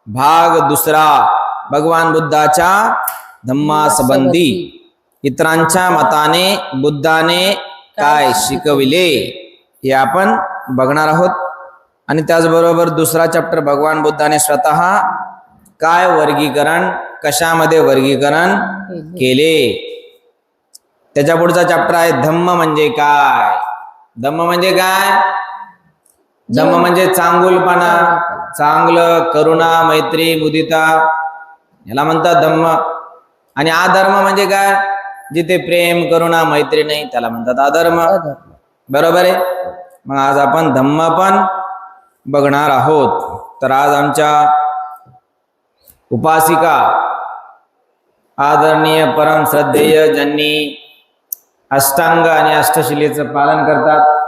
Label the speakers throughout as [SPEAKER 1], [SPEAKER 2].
[SPEAKER 1] भाग दुसरा, भगवान बुद्धाच्या धम्मासंबंधी. इतरांच्या मताने बुद्धाने काय शिकविले हे आपण बघणार आहोत. आणि त्याचबरोबर दुसरा चॅप्टर, भगवान बुद्धाने स्वतः काय वर्गीकरण, कशामध्ये वर्गीकरण केले. त्याच्या पुढचा चॅप्टर आहे धम्म म्हणजे काय. धम्म म्हणजे काय? धम्म म्हणजे चांगुलपणा, चांगलं, करुणा, मैत्री, मुदिता याला म्हणतात धम्म. आणि अधर्म म्हणजे काय? जिथे प्रेम, करुणा, मैत्री नाही त्याला म्हणतात अधर्म. बरोबर आहे. मग आज आपण धम्म पण बघणार आहोत. तर आज आमच्या उपासिका आदरणीय परम श्रद्धेय ज्यांनी अष्टांग आणि अष्टशिलेचं पालन करतात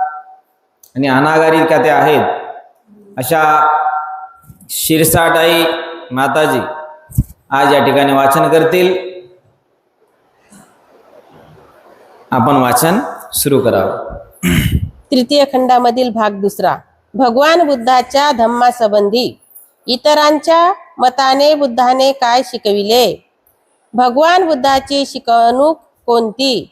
[SPEAKER 1] आणि अनागारी त्या आहेत, अशा शिरसाटाई माताजी आज या ठिकाणी वाचन करतील. आपण वाचन सुरू करावं.
[SPEAKER 2] तृतीय खंडामधील भाग दुसरा, भगवान बुद्धाच्या धम्मासंबंधी. इतरांच्या मताने बुद्धाने काय शिकविले? भगवान बुद्धाची शिकवणूक कोणती?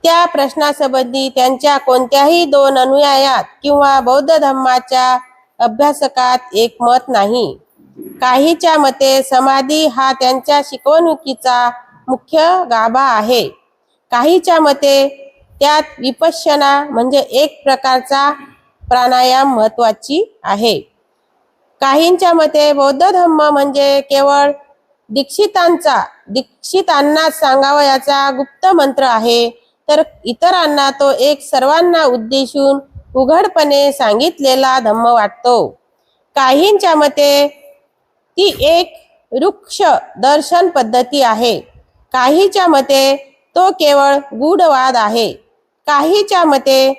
[SPEAKER 2] त्या प्रश्नासंबंधी त्यांच्या कोणत्याही दोन अनुयायात किंवा बौद्ध धम्माच्या अभ्यासकात एकमत नाही. काहीच्या मते समाधी हा त्यांच्या शिकवणुकीचा मुख्य गाभा आहे. काहीच्या मते त्यात विपश्यना म्हणजे एक प्रकारचा प्राणायाम महत्वाची आहे. काहींच्या मते बौद्ध धम्म म्हणजे केवळ दीक्षितांना सांगावयाचा गुप्त मंत्र आहे, तर इतरांना तो एक सर्वांना उद्देशून उघडपणे सांगितलेला धम्म वाटतो. काहींच्या मते ती एक वृक्ष दर्शन पद्धती आहे. काहीच्या मते तो केवळ गूढवाद आहे. काहीच्या मते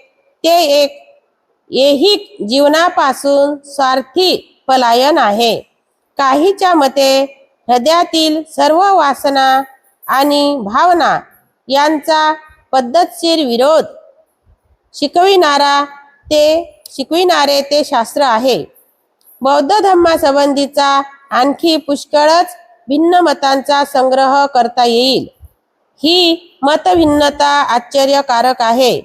[SPEAKER 2] ते एक ऐहिक जीवनापासून स्वार्थी पलायन आहे. काहीच्या मते हृदयातील सर्व वासना आणि भावना यांचा पद्धतशीर विरोध शिकविणारे ते शास्त्र आहे. बौद्ध धम्मासंबंधीचा आणखी पुष्कळच भिन्न मतांचा संग्रह करता येईल. ही मतभिन्नता आश्चर्यकारक आहे.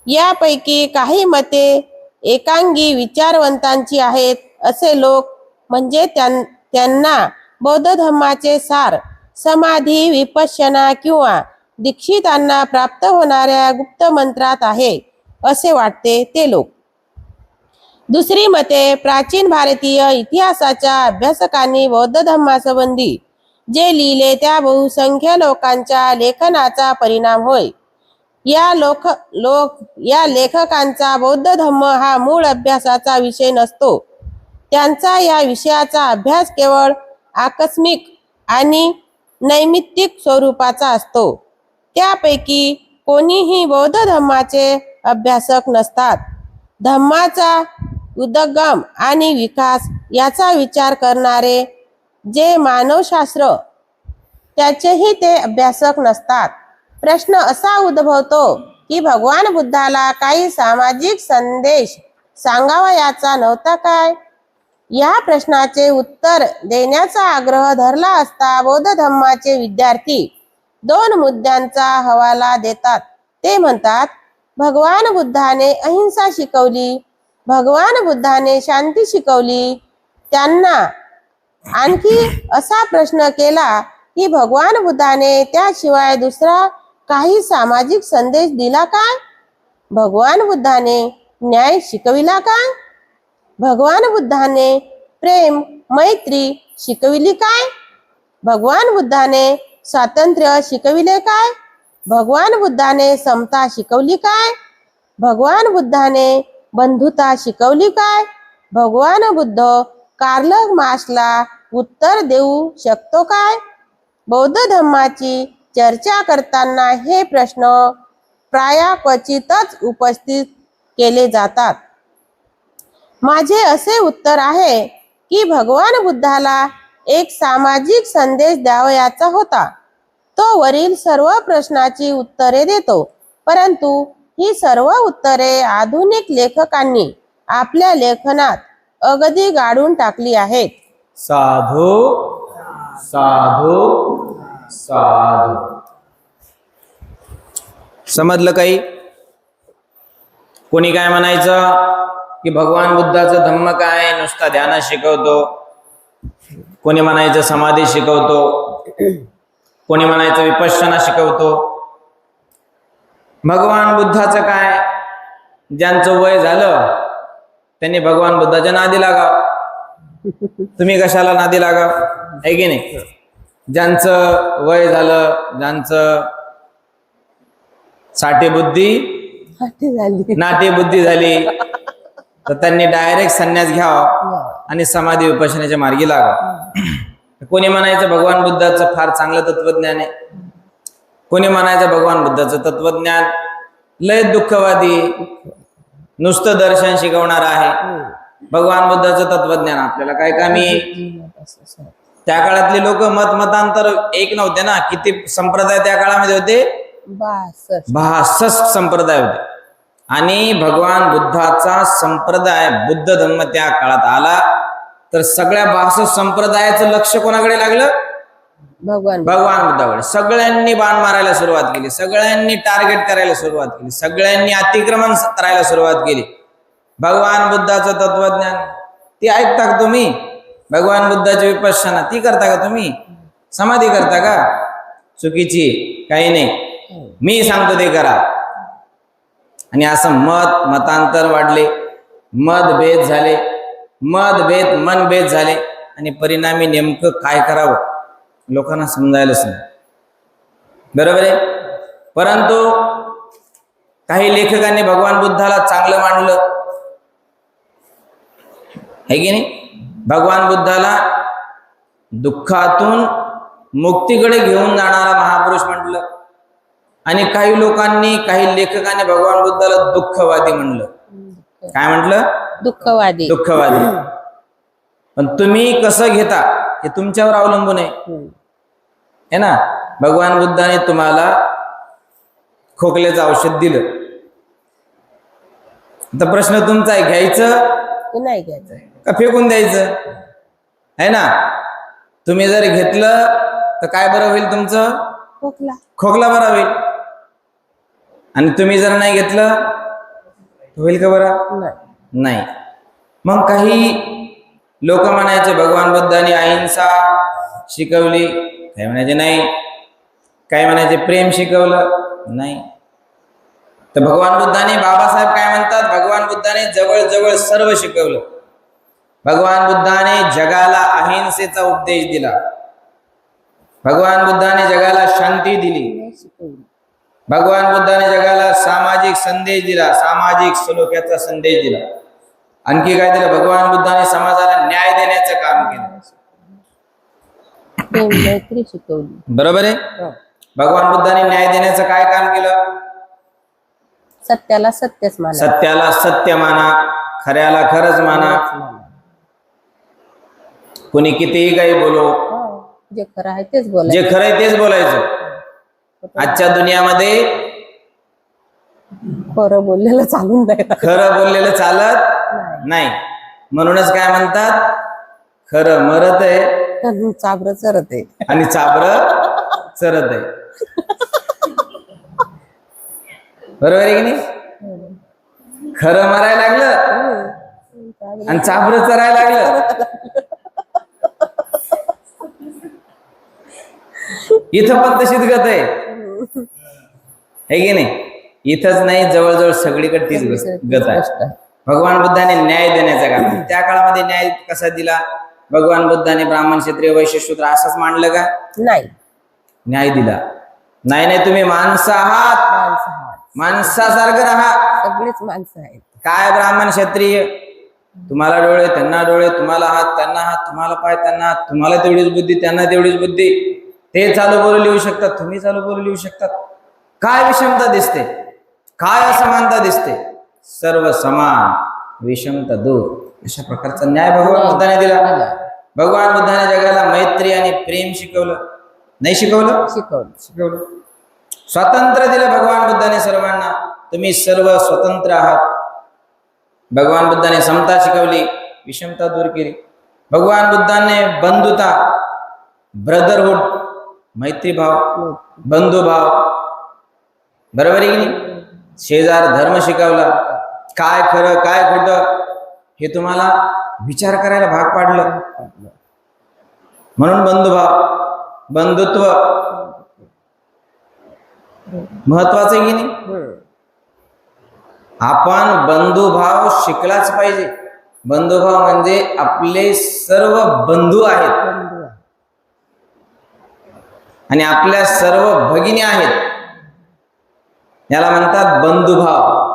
[SPEAKER 2] यापैकी काही मते एकांगी विचारवंतांची आहेत. असे लोक म्हणजे त्यांना बौद्ध धम्माचे सार समाधी, विपश्यना किंवा दीक्षितांना प्राप्त होणाऱ्या गुप्त मंत्रात आहे असे वाटते ते लोक. दुसरी मते प्राचीन भारतीय इतिहासाच्या अभ्यासकांनी बौद्ध धम्मासंबंधी जे लिहिले त्या बहुसंख्य लोकांच्या लेखनाचा परिणाम होय. या लेखकांचा बौद्ध धम्म हा मूळ अभ्यासाचा विषय नसतो. त्यांचा या विषयाचा अभ्यास केवळ आकस्मिक आणि नैमित्तिक स्वरूपाचा असतो. त्यापैकी कोणीही बौद्ध धम्माचे अभ्यासक नसतात. धम्माचा उद्गम आणि विकास याचा विचार करणारे जे मानवशास्त्र त्याचेही ते अभ्यासक नसतात. प्रश्न असा उद्भवतो की भगवान बुद्धाला काही सामाजिक संदेश सांगावयाचा नव्हता काय? या प्रश्नाचे उत्तर देण्याचा आग्रह धरला असता बौद्ध धम्माचे विद्यार्थी दोन मुद्द्यांचा हवाला देतात. ते म्हणतात, भगवान बुद्धाने अहिंसा शिकवली, भगवान बुद्धाने शांती शिकवली. त्यांना आणखी असा प्रश्न केला की भगवान बुद्धाने त्याशिवाय दुसरा काही सामाजिक संदेश दिला काय? भगवान बुद्धाने न्याय शिकविला काय? भगवान बुद्धाने प्रेम, मैत्री शिकविली काय? भगवान बुद्धाने स्वातंत्र्य शिकविले काय? भगवान बुद्धाने समता शिकवली काय? भगवान बुद्धाने बंधुता शिकवली काय? भगवान बुद्ध कार्ल मार्क्सला उत्तर देऊ शकतो काय? बौद्ध धम्माची चर्चा करताना हे प्रश्न प्राय क्वचितच उपस्थित केले जातात. माझे असे उत्तर आहे की भगवान बुद्धाला एक सामाजिक संदेश द्यावयाचा होता. तो वरील सर्व प्रश्नाची उत्तरे देतो, परंतु ही सर्व उत्तरे आधुनिक लेखकांनी आपल्या लेखनात अगदी गाडून टाकली आहेत.
[SPEAKER 1] साधू साधू साधू. समजलं काही? कोणी काय म्हणायचं की भगवान बुद्धाचं धम्म काय नुसता ध्यान शिकवतो, कोणी म्हणायचं समाधी शिकवतो, कोणी म्हणायचं विपश्यना शिकवतो. भगवान बुद्धाचं काय, ज्यांचं वय झालं त्यांनी भगवान बुद्धाच्या नादी लागाव. तुम्ही कशाला नादी लागाव, आहे की नाही? ज्यांचं वय झालं, ज्यांचं साठी बुद्धी नाटी बुद्धी झाली, तर त्यांनी डायरेक्ट संन्यास घ्यावा आणि समाधी विपश्यनेच्या मार्गी लागावं. कोणी म्हणायचं भगवान बुद्धाचं फार चांगलं तत्वज्ञान आहे, कोणी म्हणायचं भगवान बुद्धाचं तत्वज्ञान लय दुःखवादी, नुसतं दर्शन शिकवणार आहे. भगवान बुद्धाचं तत्वज्ञान आपल्याला काय कामी? त्या काळातले लोक मतांतर एक नव्हते ना. किती संप्रदाय त्या काळामध्ये होते? 62 संप्रदाय होते. आणि भगवान बुद्धाचा संप्रदाय बुद्ध धम्म त्या काळात आला तर सगळ्या 62 संप्रदायाचं लक्ष कोणाकडे लागलं? भगवान बुद्धाकडे. सगळ्यांनी बाण मारायला सुरुवात केली, सगळ्यांनी टार्गेट करायला सुरुवात केली, सगळ्यांनी अतिक्रमण करायला सुरुवात केली. भगवान बुद्धाचं तत्वज्ञान ते ऐकता का तुम्ही? भगवान बुद्धाची विपश्यना ती करता का तुम्ही? समाधी करता का? चुकीची काही नाही, मी सांगतो ते करा. आणि असं मतांतर वाढले, मतभेद झाले, मनभेद झाले आणि परिणामी नेमकं काय करावं लोकांना समजायलाच नाही. बरोबर आहे? परंतु काही लेखकांनी भगवान बुद्धाला चांगलं मांडलं, है की नाही? भगवान बुद्धाला दुःखातून मुक्तीकडे घेऊन जाणारा महापुरुष म्हटलं. आणि काही लोकांनी, काही लेखकांनी भगवान बुद्धाला दुःखवादी म्हणलं. काय म्हटलं? दुःखवादी. पण तुम्ही कसं घेता हे तुमच्यावर अवलंबून आहे ना. भगवान बुद्धाने तुम्हाला खोकल्याचं औषध दिलं, तर प्रश्न तुमचा आहे, घ्यायचं की नाही घ्यायचं, का फेकून द्यायचं, है ना? तुम्ही जर घेतलं तर काय बरं होईल? तुमचं खोकला बरा होईल. आणि तुम्ही जर नाही घेतलं होईल का बरं? नाही. मग काही लोक म्हणायचे भगवान बुद्धांनी अहिंसा शिकवली, काही म्हणायचे नाही, काही म्हणायचे प्रेम शिकवलं नाही. तर भगवान बुद्धाने, बाबासाहेब काय म्हणतात, भगवान बुद्धाने जवळजवळ सर्व शिकवलं. भगवान बुद्धाने जगाला अहिंसेचा उपदेश दिला, भगवान बुद्धाने जगाला शांती दिली, भगवान बुद्धाने जगाला सामाजिक संदेश दिला, सामाजिक सलोख्याचा संदेश दिला. आणखी काय दिलं? भगवान बुद्धाने समाजाला न्याय देण्याचं काम केलं. बरोबर आहे? भगवान बुद्धाने न्याय देण्याचं काय काम केलं?
[SPEAKER 2] सत्याला सत्यच माना,
[SPEAKER 1] सत्याला सत्य माना, खऱ्याला खरंच माना. कोणी कितीही काही बोलो,
[SPEAKER 2] जे खरं आहे तेच बोलायचं,
[SPEAKER 1] जे खरं आहे तेच बोलायचं. आजच्या दुनियामध्ये
[SPEAKER 2] खरं बोललेलं चालून नाही,
[SPEAKER 1] खरं बोललेलं चालत नाही. म्हणूनच काय म्हणतात, खरं मरत आहे,
[SPEAKER 2] चाबर चरत आहे,
[SPEAKER 1] आणि चाबर चरत आहे. बरोबर आहे की नाही? खरं मरायला लागलं आणि चाबर चरायला लागलं. इथं पण तशीच गत आहे की नाही? इथंच नाही, जवळजवळ सगळीकडे तीच गत आहे. भगवान बुद्धाने न्याय देण्याचा काम. त्या काळामध्ये न्याय कसा दिला? भगवान बुद्धाने ब्राह्मण, क्षत्रिय, वैश्य, शूद्र असंच मांडलं का? नाही, न्याय दिला. नाही, तुम्ही माणसं आहात, माणसासारखं राहा, सगळेच माणसं आहेत. काय ब्राह्मण क्षत्रिय, तुम्हाला डोळे त्यांना डोळे, तुम्हाला हात त्यांना हात, तुम्हाला पाय त्यांना हात, तुम्हाला तेवढीच बुद्धी त्यांना तेवढीच बुद्धी. ते चालू बोलू लिहू शकतात, तुम्ही चालू बोलू लिहू शकतात. काय विषमता दिसते, काय असमानता दिसते? सर्व समान, विषमता दूर. अशा प्रकारचा न्याय भगवान बुद्धाने दिला. भगवान बुद्धाने जगाला मैत्री आणि प्रेम शिकवलं, नाही शिकवलं? शिकवलं. स्वातंत्र्य दिलं भगवान बुद्धाने सर्वांना, तुम्ही सर्व स्वतंत्र आहात. भगवान बुद्धाने समता शिकवली, विषमता दूर केली. भगवान बुद्धाने बंधुता, ब्रदरहुड, मैत्रीभाव, बंधुभाव, बरोबर आहे की नाही, शेजार धर्म शिकवला, काय खरं काय खोटं हे तुम्हाला विचार करायला भाग पाडलं. म्हणून बंधुभाव, बंधुत्व महत्वाचं आहे की नाही. आपण बंधुभाव शिकलाच पाहिजे. बंधुभाव म्हणजे आपले सर्व बंधू आहेत आणि आपल्या सर्व भगिनी आहेत, याला म्हणतात बंधुभाव.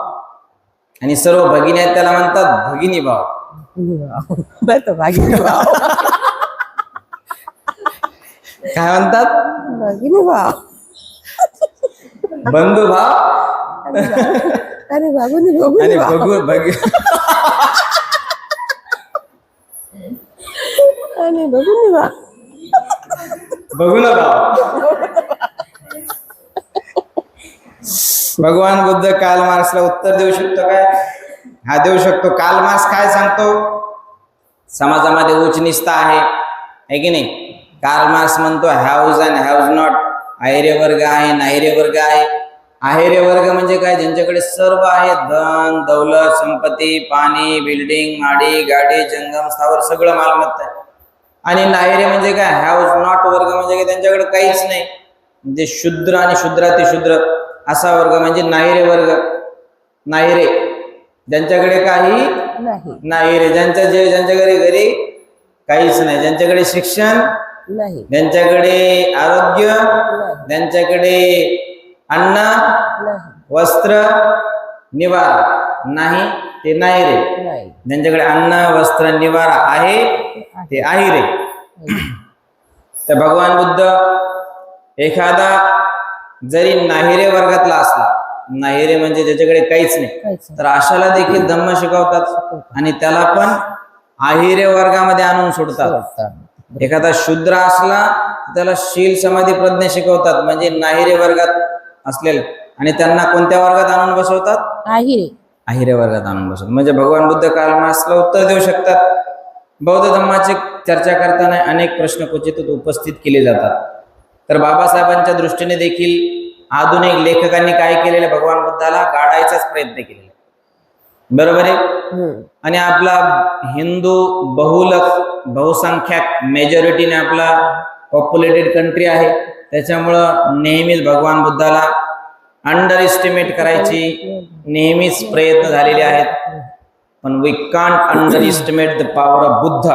[SPEAKER 1] आणि सर्व भगिनी आहेत त्याला म्हणतात भगिनी भाव.
[SPEAKER 2] भगिनी भाव.
[SPEAKER 1] काय म्हणतात?
[SPEAKER 2] भगिनी भाव.
[SPEAKER 1] बंधुभाव
[SPEAKER 2] अरे बाबूनी
[SPEAKER 1] आणि
[SPEAKER 2] बघून आणि बघून भाव.
[SPEAKER 1] बघू ना भाव. भगवान बुद्ध कार्ल मार्क्सला उत्तर देऊ शकतो काय? हा देऊ शकतो. कार्ल मार्क्स काय सांगतो? समाजामध्ये उच्च निस्ता आहे की नाही. कार्ल मार्क्स म्हणतो हॅव्ज अँड हॅव्ज नॉट, अहिरे वर्ग आहे नाहिरे वर्ग आहे. अहिरे वर्ग म्हणजे काय? ज्यांच्याकडे सर्व आहे, धन दौलत संपत्ती पाणी बिल्डिंग माडी गाडी जंगम स्थावर सगळं मालमत्ता आहे. आणि नाहिरे म्हणजे काय? हॅव्ज नॉट वर्ग म्हणजे काय? त्यांच्याकडे काहीच नाही, म्हणजे शूद्र आणि शूद्राती शूद्र असा वर्ग म्हणजे नाहिरे वर्ग. नाहिरे ज्यांच्याकडे काही नाही रे, ज्यांच्याकडे घरी काहीच नाही, ज्यांच्याकडे शिक्षण
[SPEAKER 2] नाही,
[SPEAKER 1] ज्यांच्याकडे आरोग्य, ज्यांच्याकडे अन्न वस्त्र निवारा नाही, ते नाही रे. ज्यांच्याकडे अन्न वस्त्र निवारा आहे ते आहे रे. तर भगवान बुद्ध एखादा जरी नाहिरे वर्गातला असला, नाहिरे म्हणजे ज्याच्याकडे काहीच नाही, तर अशाला देखील धम्म शिकवतात आणि त्याला पण आहिरे वर्गामध्ये आणून सोडतात. एखादा शूद्र असला त्याला शील समाधी प्रज्ञा शिकवतात, म्हणजे नाहिरे वर्गात असलेले, आणि त्यांना कोणत्या वर्गात आणून बसवतात? आहिरे वर्गात आणून बसवतात. म्हणजे भगवान बुद्ध कार्ल मार्क्सला उत्तर देऊ शकतात. बौद्ध धम्माची चर्चा करताना अनेक प्रश्न क्वचित उपस्थित केले जातात. तर बाबासाहेबांच्या दृष्टीने देखील आधुनिक लेखकांनी काय केलेलं? भगवान बुद्धाला गाडायचाच प्रयत्न केलेला, बरोबर आहे. आणि आपला हिंदू बहुसंख्याक मेजॉरिटीने आपला पॉप्युलेटेड कंट्री आहे, त्याच्यामुळं नेहमीच भगवान बुद्धाला अंडर एस्टिमेट करायची नेहमीच प्रयत्न झालेले आहेत. पण we can't underestimate the power of Buddha,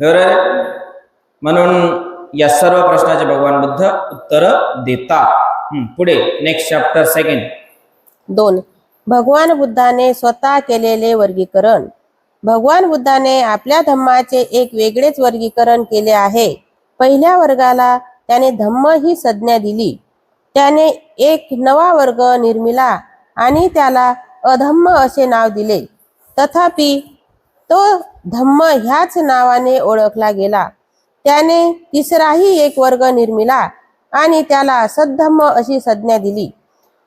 [SPEAKER 1] बरोबर. म्हणून या सर्व प्रश्नाचे भगवान बुद्ध उत्तर देतात. पुढे नेक्स्ट चॅप्टर 2.
[SPEAKER 2] भगवान बुद्धाने स्वतः केलेले वर्गीकरण. भगवान बुद्धाने आपल्या धम्माचे एक वेगळेच वर्गीकरण केले आहे. पहिल्या वर्गाला त्याने धम्म ही संज्ञा दिली. त्याने एक नवा वर्ग निर्मिला आणि त्याला अधम्म असे नाव दिले. तथापि तो धम्म ह्याच नावाने ओळखला गेला. त्याने तिसराही एक वर्ग निर्मिला आणि त्याला सद्धम्म अशी संज्ञा दिली.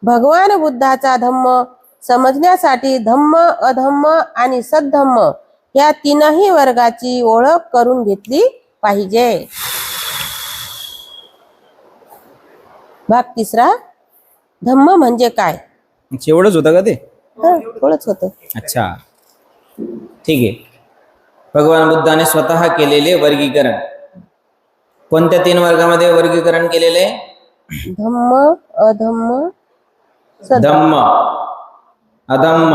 [SPEAKER 2] भगवान बुद्धाचा धम्म समजण्यासाठी धम्म अधम्म आणि सद्धम्म या तीनही वर्गाची ओळख करून घेतली पाहिजे. भाग 3. धम्म म्हणजे काय?
[SPEAKER 1] एवढंच होतं का ते?
[SPEAKER 2] थोडंच होतं.
[SPEAKER 1] अच्छा, ठीक आहे. भगवान बुद्धाने स्वतः केलेले वर्गीकरण. कोणत्या 3 वर्गामध्ये वर्गीकरण केलेले?
[SPEAKER 2] धम्म अधम्म
[SPEAKER 1] धम्म अधम्म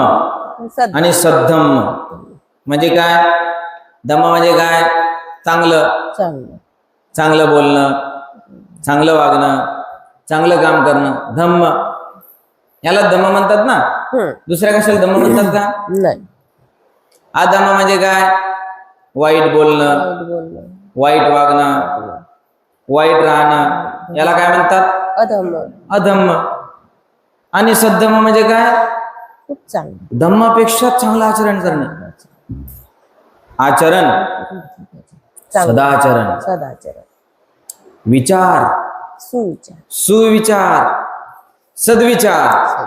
[SPEAKER 1] आणि सद्धम्म. म्हणजे काय? धम्म म्हणजे काय? चांगलं चांगलं बोलणं, चांगलं वागणं, चांगलं काम करणं धम्म, याला धम्म म्हणतात ना. दुसऱ्या कशाला धम्म म्हणतात का?
[SPEAKER 2] नाही.
[SPEAKER 1] अधम्म म्हणजे काय? वाईट बोलणं, वाईट वागणं, वाईट राहणं, याला काय म्हणतात? अधम्म. आणि सद्धम्म म्हणजे काय?
[SPEAKER 2] खूप चांगलं,
[SPEAKER 1] धम्मापेक्षा चांगलं आचरण करणे. आचरण, सदाचरण, विचार, सुविचार, सद्विचार,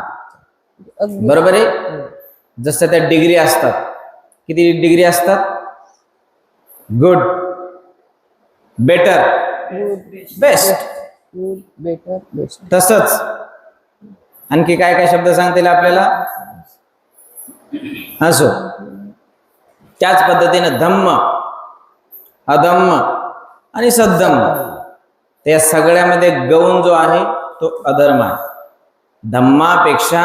[SPEAKER 1] बरोबर आहे. जसं त्या डिग्री असतात, किती डिग्री असतात? Good, better, best.
[SPEAKER 2] Good, better, best.
[SPEAKER 1] तसंच आणखी काय काय शब्द सांगता येईल आपल्याला? असो, त्याच पद्धतीने धम्म, अधम्म आणि सद्धम्म, त्या सगळ्यामध्ये गौण जो आहे तो अधर्म आहे. धम्मापेक्षा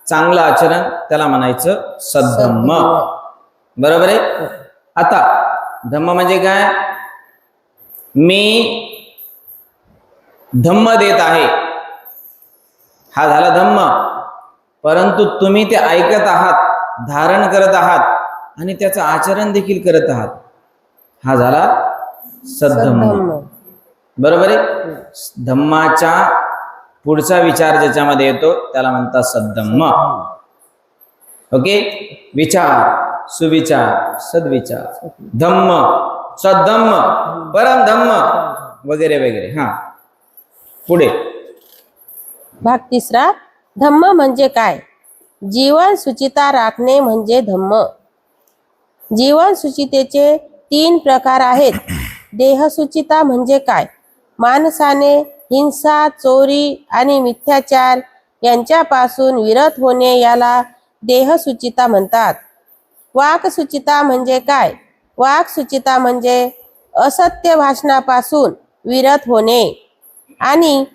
[SPEAKER 1] चांगलं आचरण त्याला म्हणायचं सद्धम्म. बरोबर आहे. आता धम्म म्हणजे काय? मी धम्म देत आहे, हा झाला धम्म. परंतु तुम्ही ते ऐकत आहात, धारण करत आहात आणि त्याचं आचरण देखील करत आहात, हा झाला सद्धम्म. बरोबर आहे. धम्माच्या पुढचा विचार ज्याच्यामध्ये येतो त्याला म्हणतात सद्धम्म. ओके. विचार, सुविचार, सद्विचार, धम्म, सद्धम्म, परमधम्म वगैरे वगैरे. हा, पुढे
[SPEAKER 2] भाग तिसरा. धम्म म्हणजे काय? जीवन सुचिता राखणे म्हणजे धम्म. जीवन सुचितेचे 3 प्रकार आहेत. देहसुचिता म्हणजे काय? माणसाने हिंसा, चोरी आणि मिथ्याचार यांच्यापासून विरत होणे याला देहसुचिता म्हणतात. वाक्सुचिता म्हणजे काय? वाक्सुचिता म्हणजे असत्य भाषणापासून विरत होणे. आणि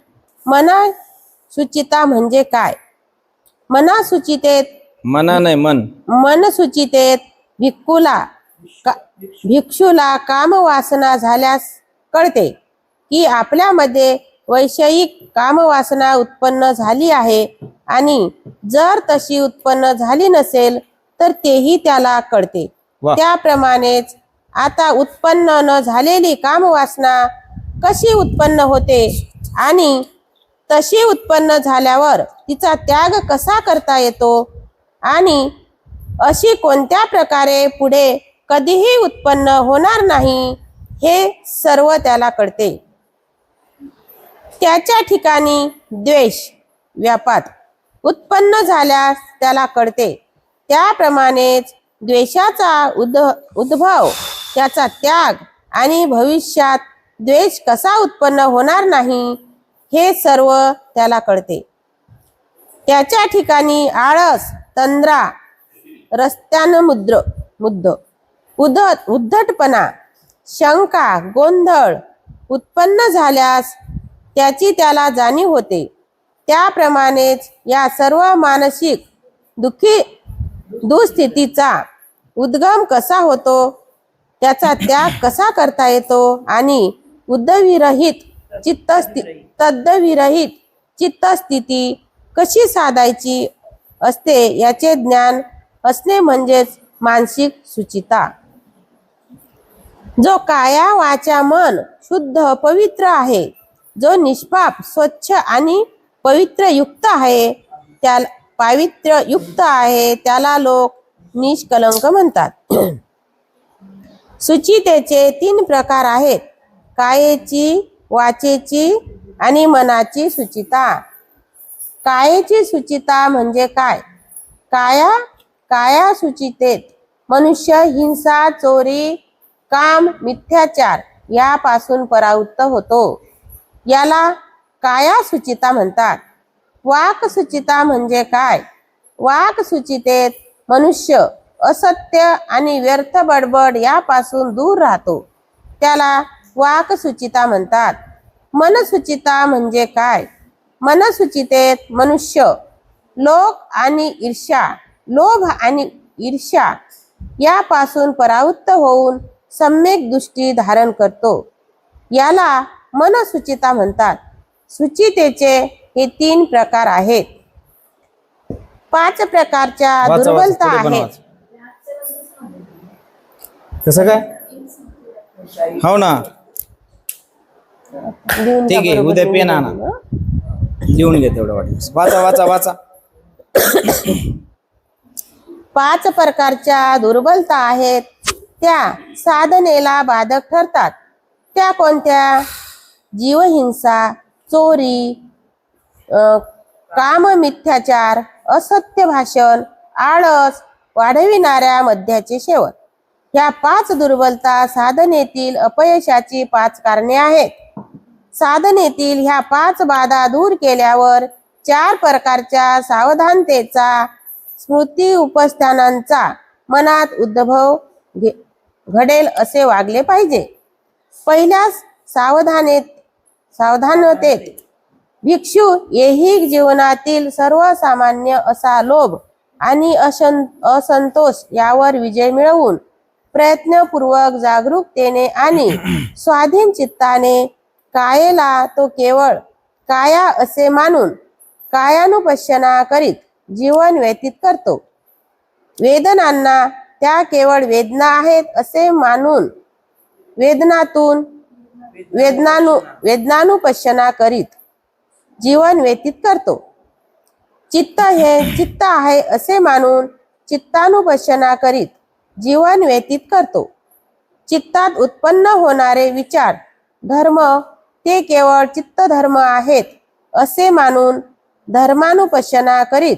[SPEAKER 2] मनसुचिता म्हणजे काय? मनसुचितेत
[SPEAKER 1] मना नाही मन.
[SPEAKER 2] मनसुचितेत भिक्षूला कामवासना झाल्यास कळते की आपल्यामध्ये वैषयिक कामवासना उत्पन्न झाली आहे, आणि जर तशी उत्पन्न झाली नसेल तर तेही त्याला कळते.
[SPEAKER 1] वा.
[SPEAKER 2] त्याप्रमाणेच आता उत्पन्न न झालेली कामवासना कशी उत्पन्न होते आणि तशी उत्पन्न झाल्यावर तिचा त्याग कसा करता येतो आणि अशी कोणत्या प्रकारे पुढे कधीही उत्पन्न होणार नाही, हे सर्व त्याला कळते. त्याच्या ठिकाणी द्वेष, व्यापात उत्पन्न झाल्यास त्याला कळते. त्याप्रमाणेच द्वेषाचा उद्भव, त्याचा त्याग आणि भविष्यात द्वेष कसा उत्पन्न होणार नाही, हे सर्व त्याला कळते. त्याच्या ठिकाणी आळस, तंद्रा, उद्धटपणा, शंका, गोंधळ उत्पन्न झाल्यास त्याची त्याला जाणीव होते. त्याप्रमाणेच या सर्व मानसिक दुःस्थितीचा उद्गम कसा होतो, त्याचा त्याग कसा करता येतो आणि तद्विरहित चित्तस्थिती कशी साधायची असते याचे ज्ञान असणे म्हणजेच मानसिक सुचिता. जो काया वाचा मन शुद्ध पवित्र आहे, जो निष्पाप, स्वच्छ आणि पावित्र्ययुक्त आहे, त्याला लोक निष्कलंक म्हणतात. सुचितेचे 3 प्रकार आहेत. कायेची, वाचेची आणि मनाची सुचिता. कायेची सुचिता म्हणजे काय? काया सुचितेत मनुष्य हिंसा, चोरी, काम, मिथ्याचार यापासून परावृत्त होतो, याला काया सुचिता म्हणतात. वाक सुचिता म्हणजे काय? वाक सुचितेत मनुष्य असत्य आणि व्यर्थ बडबड यापासून दूर राहतो, त्याला वाक सुचिता म्हणतात. मनसुचिता म्हणजे काय? मनसुचितेत मनुष्य लोभ आणि ईर्ष्या यापासून परावृत्त होऊन सम्यक दृष्टी धारण करतो, याला मनसुचिता म्हणतात. सुचितेचे हे 3 प्रकार आहेत. 5 प्रकारच्या दुर्बलता आहेत.
[SPEAKER 1] कसं काय? हो ना, ठीक आहे. उद्या पेन आणा, लिहून घे तेवढं वाटलं. वाचा.
[SPEAKER 2] 5 प्रकारच्या दुर्बलता आहेत, त्या साधनेला बाधक ठरतात. त्या कोणत्या? जीवहिंसा, चोरी, काम, मिथ्याचार, असत्य भाषण, आळस, वाढविणाऱ्या मद्याचे सेवन. ह्या 5 दुर्बलता साधनेतील अपयशाची 5 कारणे आहेत. साधनेतील ह्या 5 बाधा दूर केल्यावर 4 प्रकारच्या सावधानतेचा स्मृती उपस्थानांचा मनात उद्भव घडेल असे वागले पाहिजे. पहिल्या सावधानतेत भिक्षू ऐहिक जीवनातील सर्वसामान्य असा लोभ आणि असंतोष यावर विजय मिळवून प्रयत्नपूर्वक जागरूकतेने आणि स्वाधीन चित्ताने कायेला तो केवळ काया असे मानून कायानुपश्यना करीत जीवन व्यतीत करतो. वेदनांना त्या केवळ वेदना आहेत असे मानून वेदनानुपश्यना करीत जीवन व्यतीत करतो. चित्त हे चित्त आहे असे मानून चित्तानुपश्यना करीत जीवन व्यतीत करतो. चित्तात उत्पन्न होणारे विचार धर्म ते केवळ चित्त धर्म आहेत असे मानून धर्मानुपश्यना करीत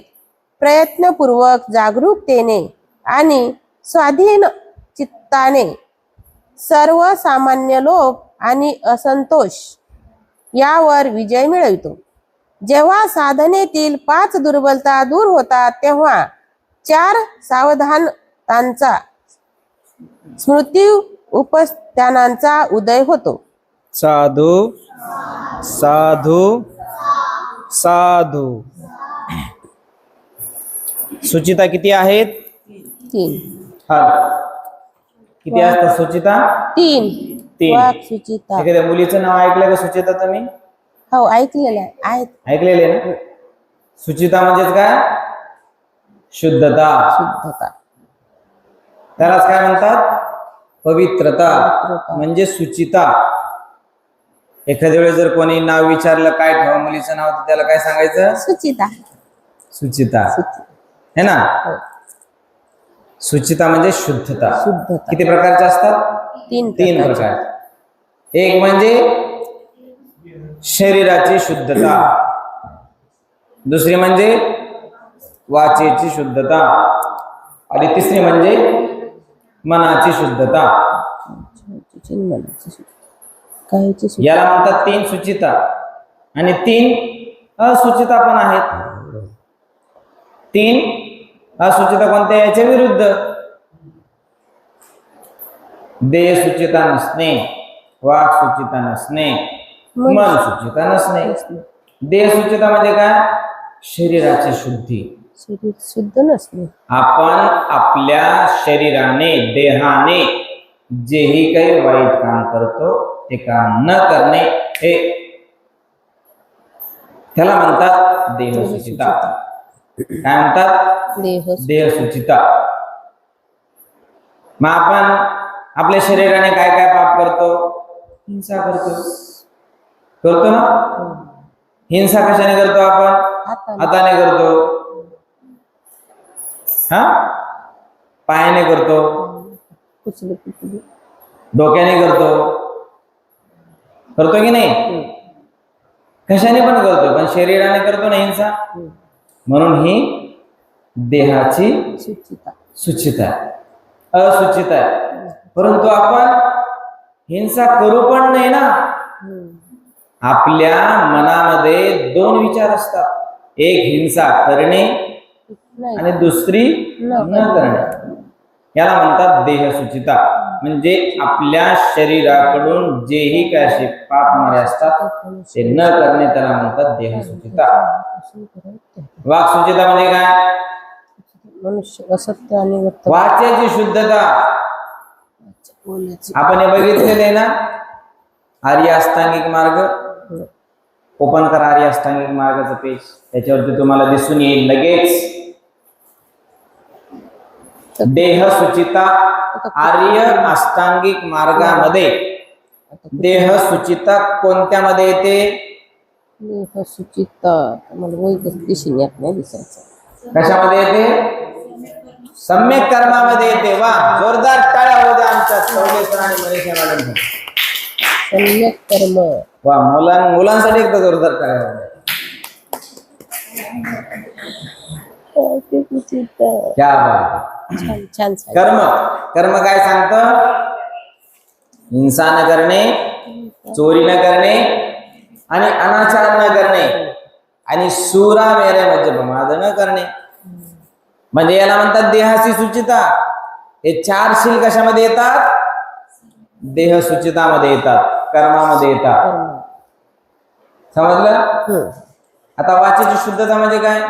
[SPEAKER 2] प्रयत्नपूर्वक जागरूकतेने आणि स्वाधीन चित्ताने सर्वसामान्य लोभ आणि असंतोष यावर विजय मिळवितो. जेव्हा साधनेतील 5 दुर्बलता दूर होतात तेव्हा 4 सावधानतांचा स्मृती उपस्थानांचा उदय होतो.
[SPEAKER 1] साधू साधू साधू. सुचिता किती आहेत?
[SPEAKER 2] 3.
[SPEAKER 1] हा, किती असतात सुचिता?
[SPEAKER 2] 3.
[SPEAKER 1] 3.
[SPEAKER 2] वाक सुचिता.
[SPEAKER 1] एखाद्या मुलीचं नाव ऐकलं का सुचिता तुम्ही?
[SPEAKER 2] हो ऐकलेलं आहे.
[SPEAKER 1] ऐकलेले ना? सुचिता म्हणजेच काय? शुद्धता.
[SPEAKER 2] शुद्धता.
[SPEAKER 1] त्यालाच काय म्हणतात? पवित्रता म्हणजे सुचिता. एखाद्या वेळेस जर कोणी नाव विचारलं काय ठेवा मुलीचं नाव, तर त्याला काय सांगायचं?
[SPEAKER 2] सुचिता.
[SPEAKER 1] सुचिता है ना? सुचिता म्हणजे शुद्धता.
[SPEAKER 2] शुद्धता.
[SPEAKER 1] किती प्रकारचे असतात? 3 प्रकार. एक म्हणजे शरीराची शुद्धता, दुसरी म्हणजे वाचेची शुद्धता आणि तिसरी म्हणजे मनाची शुद्धता. याला म्हणतात 3 सुचिता. आणि 3 असुचिता पण आहेत. 3 असुचिता कोणत्या? याच्या विरुद्ध. देह सुचिता नसणे, वाक सुचिता नसणे, मन सुचिता नसणे. देह सुचिता म्हणजे काय? शरीराची शुद्धी.
[SPEAKER 2] शरीर शुद्ध नसणे.
[SPEAKER 1] आपण आपल्या शरीराने देहाने जेही काही वाईट काम करतो ते काम न करणे, हे त्याला म्हणतात देहसुचिता. काय म्हणतात? देहसुचिता. मग आपण आपल्या शरीराने काय काय पाप करतो? हिंसा करतो ना? हिंसा कशाने करतो आपण? हाताने करतो, हा, पायाने करतो, डोक्याने करतो की नाही? कशाने पण करतो, पण शरीराने करतो ना हिंसा. म्हणून ही देहाची सुचिता, असुचिता आहे. परंतु आपण हिंसा करू पण नाही ना. आपल्या मनामध्ये 2 विचार असतात. एक हिंसा करणे आणि दुसरी न करणे. याला म्हणतात देहसुचिता. म्हणजे आपल्या शरीराकडून जेही काय असे पाप होणारे असतात ते न करणे, त्याला म्हणतात देहसुचिता. वाक्सुचिता म्हणजे काय?
[SPEAKER 2] मनुष्य असत्य आणि
[SPEAKER 1] वाचेची शुद्धता. आपण हे बघितलेले ना, आर्य अष्टांगिक मार्ग. ओपन करा आर्य अष्टांगिक मार्गाचं पेज, त्याच्यावरती तुम्हाला दिसून येईल लगेच. देह सुचिता आर्य अष्टांगिक मार्गामध्ये देह सुचिता कोणत्यामध्ये येते?
[SPEAKER 2] देह सुचिता मला वैदिक दिशेने येत नाही दिसायचं.
[SPEAKER 1] कशामध्ये येते? सम्यक कर्मामध्ये येते. वा, जोरदार टाळ्या होऊ द्या आमच्या चौलेश्वर आणि मनीषा मॅडम.
[SPEAKER 2] सम्यक कर्म.
[SPEAKER 1] वा, मुलांसाठी एकदा जोरदार टाळ्या होऊ द्या. क्या बात.
[SPEAKER 2] छान छान सांगितलं.
[SPEAKER 1] कर्म कर्म काय सांगतं? हिंसा न करणे, चोरी न करणे आणि अनाचार न करणे आणि सुरा मेरे म्हणजे प्रमाद न करणे. म्हणजे याला म्हणतात देहाची सुचिता. हे 4 शील कशामध्ये येतात? देह सुचितामध्ये येतात, कर्मामध्ये येतात. समजलं?
[SPEAKER 2] हम्म.
[SPEAKER 1] आता वाचेची शुद्धता म्हणजे काय?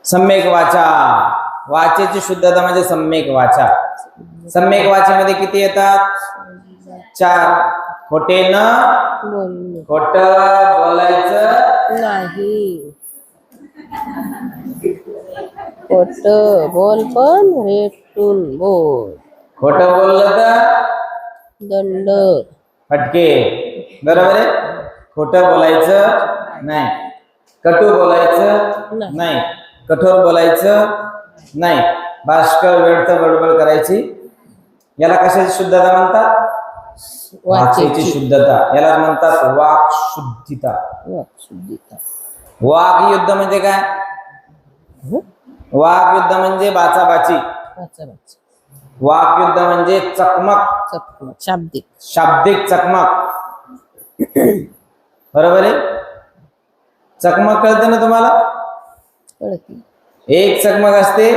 [SPEAKER 1] सम्यक वाचा. वाचेची शुद्धता म्हणजे सम्यक वाचा. सम्यक वाचेमध्ये किती येतात? 4. खोटे न
[SPEAKER 2] बोलणे
[SPEAKER 1] खोट बोलायचं
[SPEAKER 2] नाही. खोट बोल पण रेटून बोल.
[SPEAKER 1] खोट बोललं तर
[SPEAKER 2] दंड.
[SPEAKER 1] फटके. बरोबर आहे. खोटं बोलायचं नाही, कटू बोलायचं
[SPEAKER 2] नाही.
[SPEAKER 1] नाही, कठोर बोलायचं नाही, बाष्कळ व्यर्थ बडबड करायची. याला कशाची शुद्धता म्हणतात? वाचेची शुद्धता. याला म्हणतात वाक शुद्धिता.
[SPEAKER 2] शुद्धीता.
[SPEAKER 1] वाक युद्ध म्हणजे काय? वाक युद्ध म्हणजे बाचाबाची. वाक युद्ध म्हणजे चकमक,
[SPEAKER 2] शाब्दिक.
[SPEAKER 1] शाब्दिक चकमक. बरोबर आहे. चकमक कळते ना तुम्हाला?
[SPEAKER 2] कळती.
[SPEAKER 1] एक चकमक असते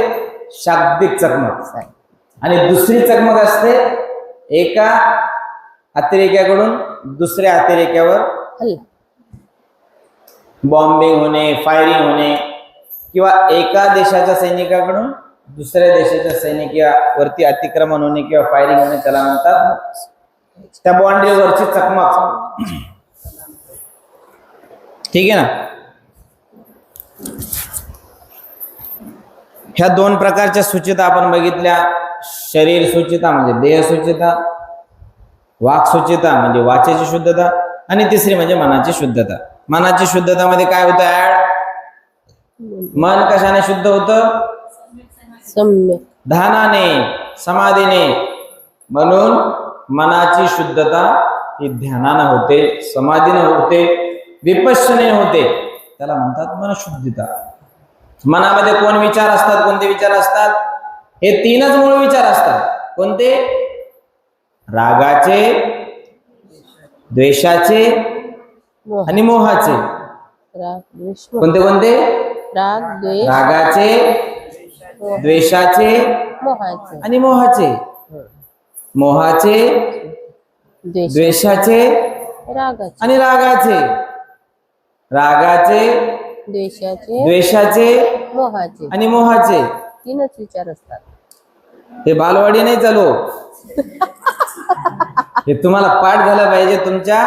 [SPEAKER 1] शाब्दिक चकमक आणि दुसरी चकमक असते एका अतिरेक्याकडून दुसऱ्या अतिरेक्यावर
[SPEAKER 2] हल्ला.
[SPEAKER 1] बॉम्बिंग होणे, फायरिंग होणे किंवा एका देशाच्या सैनिकाकडून दुसऱ्या देशाच्या सैनिकावरती अतिक्रमण होणे किंवा फायरिंग होणे, त्याला म्हणतात त्या बाउंड्रीवरची चकमक. ठीक आहे ना? ह्या 2 प्रकारच्या सूचिता आपण बघितल्या. शरीर सूचिता म्हणजे देह सूचिता, वाक सूचिता म्हणजे वाचेची शुद्धता आणि तिसरी म्हणजे मनाची शुद्धता. मनाची शुद्धता मध्ये काय होतं? ऍड मन कशाने शुद्ध होतं?
[SPEAKER 2] सम्यक
[SPEAKER 1] ध्यानाने, समाधीने. म्हणून मनाची शुद्धता ही ध्यानानं होते, समाधीनं होते, विपश्यने होते. त्याला म्हणतात मनशुद्धिता. मनामध्ये कोण विचार असतात? कोणते विचार असतात? हे 3च मूळ विचार असतात. कोणते? रागाचे, द्वेषाचे आणि मोहाचे.
[SPEAKER 2] राग द्वेष मोह.
[SPEAKER 1] कोणते कोणते?
[SPEAKER 2] राग द्वेष
[SPEAKER 1] रागाचे, द्वेषाचे
[SPEAKER 2] मोहाचे.
[SPEAKER 1] आणि मोहाचे. मोहाचे, द्वेषाचे
[SPEAKER 2] रागाचे
[SPEAKER 1] आणि रागाचे. रागाचे,
[SPEAKER 2] द्वेषाचे
[SPEAKER 1] द्वेषाचे
[SPEAKER 2] मोहाचे.
[SPEAKER 1] आणि मोहाचे.
[SPEAKER 2] 3च विचार असतात.
[SPEAKER 1] हे बालवाडी नाही चालू. हे तुम्हाला पाठ झालं पाहिजे. तुमच्या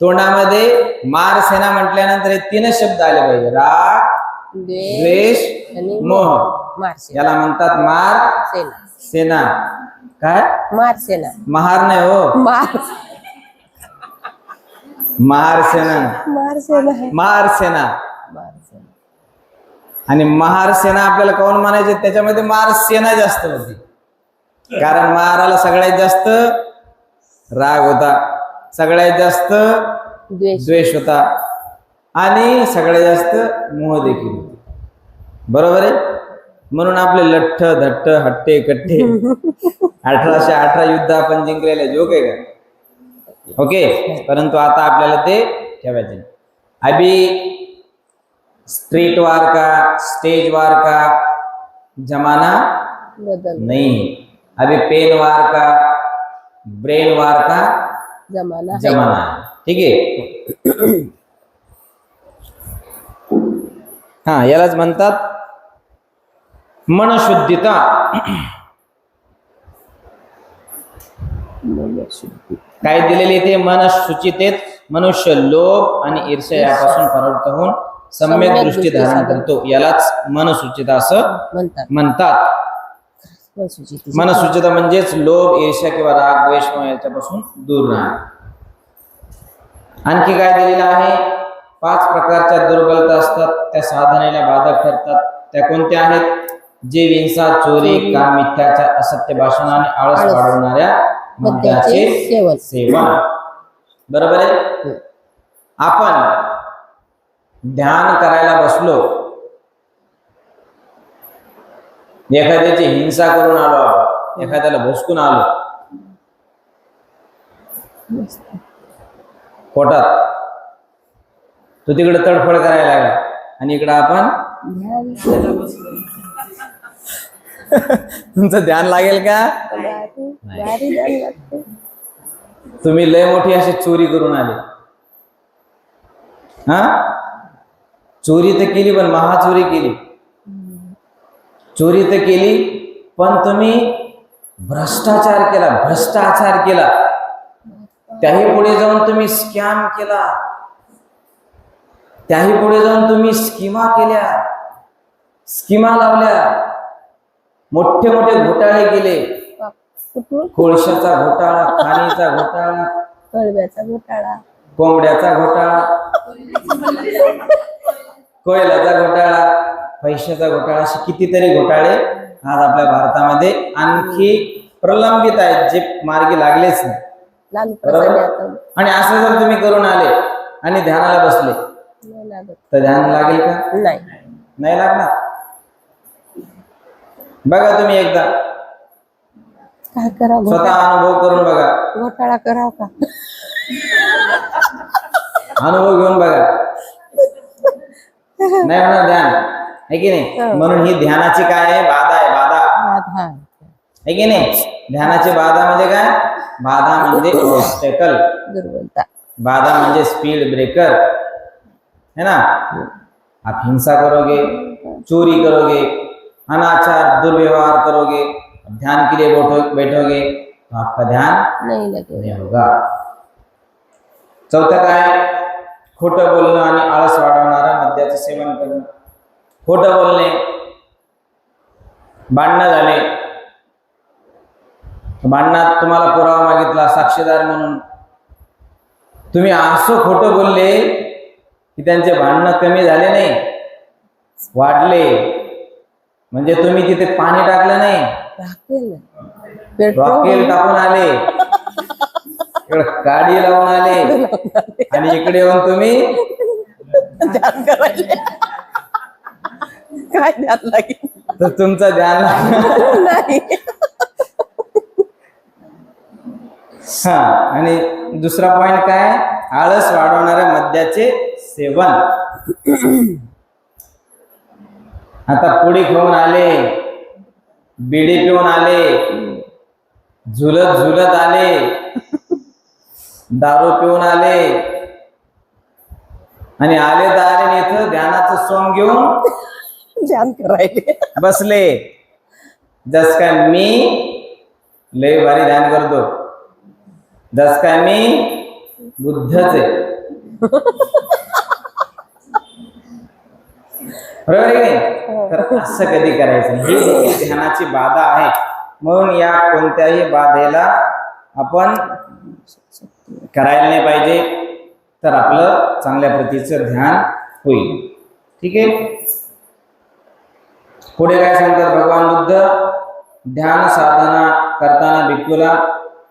[SPEAKER 1] तोंडामध्ये मार सेना म्हटल्यानंतर हे 3च शब्द आले पाहिजे. राग, द्वेष
[SPEAKER 2] आणि
[SPEAKER 1] मोह.
[SPEAKER 2] मारसेना.
[SPEAKER 1] याला म्हणतात मार
[SPEAKER 2] सेना.
[SPEAKER 1] सेना. काय?
[SPEAKER 2] मारसेना.
[SPEAKER 1] महार नाही हो, महार सेना.
[SPEAKER 2] मारसेना.
[SPEAKER 1] महार सेना.
[SPEAKER 2] मारसेना.
[SPEAKER 1] आणि महार सेना आपल्याला कोण म्हणायचे? त्याच्यामध्ये मार सेना जास्त होती. कारण महाराला सगळ्यात जास्त राग होता, सगळ्यात जास्त द्वेष होता आणि सगळ्यात जास्त मोह देखील होते. बरोबर आहे. म्हणून आपले लठ्ठ धट्ट हट्टे कट्टे 1818 युद्ध आपण जिंकलेले जोक आहे का? ओके. परंतु आता आपल्याला ते ठेवायचे. अभी स्ट्रीट वार का, स्टेज वार का जमाना
[SPEAKER 2] बदल
[SPEAKER 1] नहीं. अभी पेन वार का, ब्रेन वार का
[SPEAKER 2] जमाना
[SPEAKER 1] जमाना है. ठीक आहे. हा, यालाच म्हणतात मनशुद्धिता. काय दिलेले ते? मनशुचितेत मनुष्य लोभ आणि ईर्ष्या यापासून परावृत्त होऊन सम्यक दृष्टी धारण करतो. यालाच मनसुचिता असं म्हणतात. मनसुचिता म्हणजेच लोभ, ईर्ष्या किंवा राग, द्वेष याच्यापासून दूर राहणे. आणखी काय दिलेलं आहे? 5 प्रकारच्या दुर्बलता असतात, त्या साधनेला बाधक ठरतात. त्या कोणत्या आहेत? जे हिंसा, चोरी, काम, मिथ्याचार, असत्य भाषण आणि आळस वाढवणाऱ्या मद्याचे सेवन. बरोबर आहे. आपण ध्यान करायला बसलो एखाद्याची हिंसा करून आलो आपण, एखाद्याला भोसकून आलो पोटात, तो तिकडे तडफड करायला लागला आणि इकडं आपण तुमचं ध्यान लागेल का? तुम्ही लय मोठी अशी चोरी करून आले, हा चोरी तर केली पण महाचोरी केली, चोरी तर केली पण तुम्ही भ्रष्टाचार केला, भ्रष्टाचार केला, त्याही पुढे जाऊन तुम्ही स्कॅम केला, त्याही पुढे जाऊन तुम्ही स्कीमा केल्या, स्कीमा लावल्या, मोठे मोठे घोटाळे केले, कोळशाचा घोटाळा, खाणीचा घोटाळा,
[SPEAKER 2] कळव्याचा घोटाळा,
[SPEAKER 1] कोंबड्याचा घोटाळा, कोयलाचा घोटाळा, पैशाचा घोटाळा, असे कितीतरी घोटाळे आज आपल्या भारतामध्ये आणखी प्रलंबित आहेत, जे मार्गी लागलेच नाही.
[SPEAKER 2] लालू प्रसाद यादव.
[SPEAKER 1] आणि असं जर तुम्ही करून आले आणि ध्यानाला बसले
[SPEAKER 2] नाही लागत.
[SPEAKER 1] तर ध्यान लागेल का?
[SPEAKER 2] नाही.
[SPEAKER 1] नाही लागणार. बघा तुम्ही एकदा
[SPEAKER 2] काय करावं?
[SPEAKER 1] स्वतः अनुभव करून बघा,
[SPEAKER 2] घोटाळा करावं का?
[SPEAKER 1] अनुभव घेऊन बघा, नाही होणार ध्यान, आहे की नाही? म्हणून ही ध्यानाची काय आहे? बाधा आहे, बाधा, आहे की नाही? ध्यानाची बाधा म्हणजे काय? बाधा म्हणजे ऑब्स्टॅकल,
[SPEAKER 2] दुर्बलता,
[SPEAKER 1] बाधा म्हणजे स्पीड ब्रेकर, है ना? आप हिंसा करोगे, चोरी करोगे, अनाचार दुर्व्यवहार करोगे, ध्यान के लिए बैठोगे तो आपका ध्यान
[SPEAKER 2] नहीं लगेगा,
[SPEAKER 1] नहीं होगा. चौथं काय? खोटं बोलणं आणि आळस वाढवणारं मद्याचं सेवन करणं. खोटं बोलणे, भांडणं झाले, भांडणात तुम्हाला पुरावा मागितला साक्षीदार म्हणून, तुम्ही असं खोटं बोलले की त्यांचे भांडणं कमी झाले नाही, वाढले. म्हणजे तुम्ही तिथे पाणी टाकलं नाही, रॉकेल टाकून आले, इकडे गाडी लावून आले आणि इकडे येऊन तुम्ही
[SPEAKER 2] ध्यान करायला. काय ध्यान लागेल?
[SPEAKER 1] तर तुमचं ध्यान लागणार
[SPEAKER 2] नाही.
[SPEAKER 1] हा. आणि दुसरा पॉइंट काय? आळस वाढवणाऱ्या मद्याचे सेवन. आता पुडी खाऊन आले, बिडी पिऊन आले, झुलत झुलत आले, दारू पिऊन आले आणि आले तर आले इथं ध्यानाचं सोंग घेऊन
[SPEAKER 2] ध्यान करायले
[SPEAKER 1] बसले. जस काय मी लय भारी ध्यान करतो, जस काय मी बुद्धच आहे. बरोबर आहे की नाही? तर असं कधी करायचं? ही ध्यानाची बाधा आहे. म्हणून या कोणत्याही बाधेला आपण करायला नाही पाहिजे, तर आपलं चांगल्या प्रतीचं ध्यान होईल. ठीक आहे. पुढे काय सांगतात भगवान बुद्ध? ध्यान साधना करताना भिक्खूला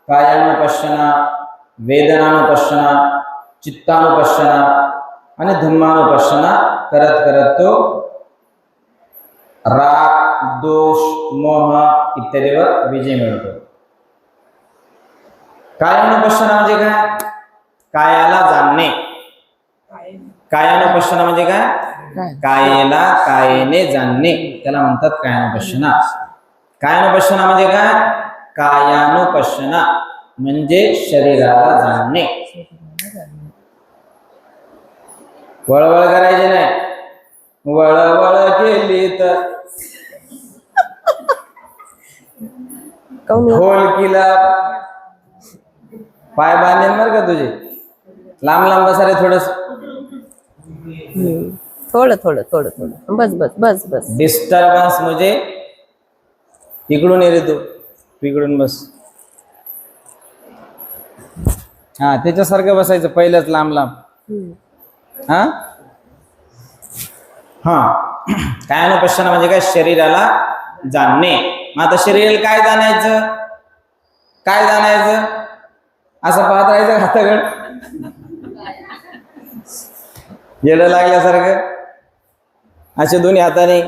[SPEAKER 1] कायानुपश्यना, वेदनानुपश्यना, चित्तानुपश्यना आणि धम्मानुपश्यना करत करत तो राग, दोष, मोह इत्यादीवर विजय मिळतो. कायानुपश्यना म्हणजे काय? कायाला जाणणे. कायानुपश्यना म्हणजे काय? कायेला कायेने जाणणे, त्याला म्हणतात कायानुपश्यना. कायानुपश्यना म्हणजे काय? कायानुपश्यना म्हणजे शरीराला जाणणे. वळवळ करायची नाही. वळवळ केली तर ढोलकीला पाय बांधेन बर का तुझे. लांब लांब बसा रे, थोडस
[SPEAKER 2] थोडं थोडं थोडं थोडं, बस बस बस बस.
[SPEAKER 1] डिस्टर्बन्स म्हणजे इकडून ये रे तू, इकडून बस. हा, त्याच्यासारखं बसायचं पहिलंच लांब लांब. हा हा. कायानुपश्यना म्हणजे काय? शरीराला जाणणे. मग आता शरीराला काय जाणायचं? काय जाणायचं? असं पाहत राहायचं हाताकडे येडं लागल्यासारखं, असे दोन्ही हाताने.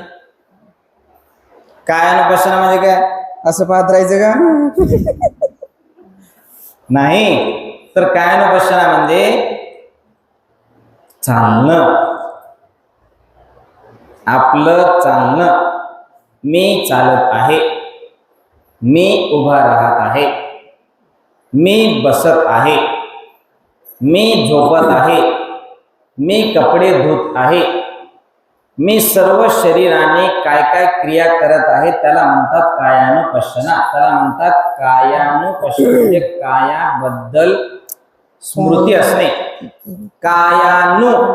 [SPEAKER 1] कायानुपश्यना म्हणजे काय? असं पाहत राहायचं का? नाही, तर कायानुपश्यना म्हणजे चालणं, आपलं चालणं. मी चालत आहे, मी उभा राहत आहे, मी बसत आहे, मी झोपत आहे, मी कपडे धुत आहे, मी सर्व शरीराने काय काय क्रिया करत आहे त्याला म्हणतात कायानुपश्यना. त्याला म्हणतात कायानुपश्यना म्हणजे कायाबद्दल स्मृती असणे. कायानुपश्यना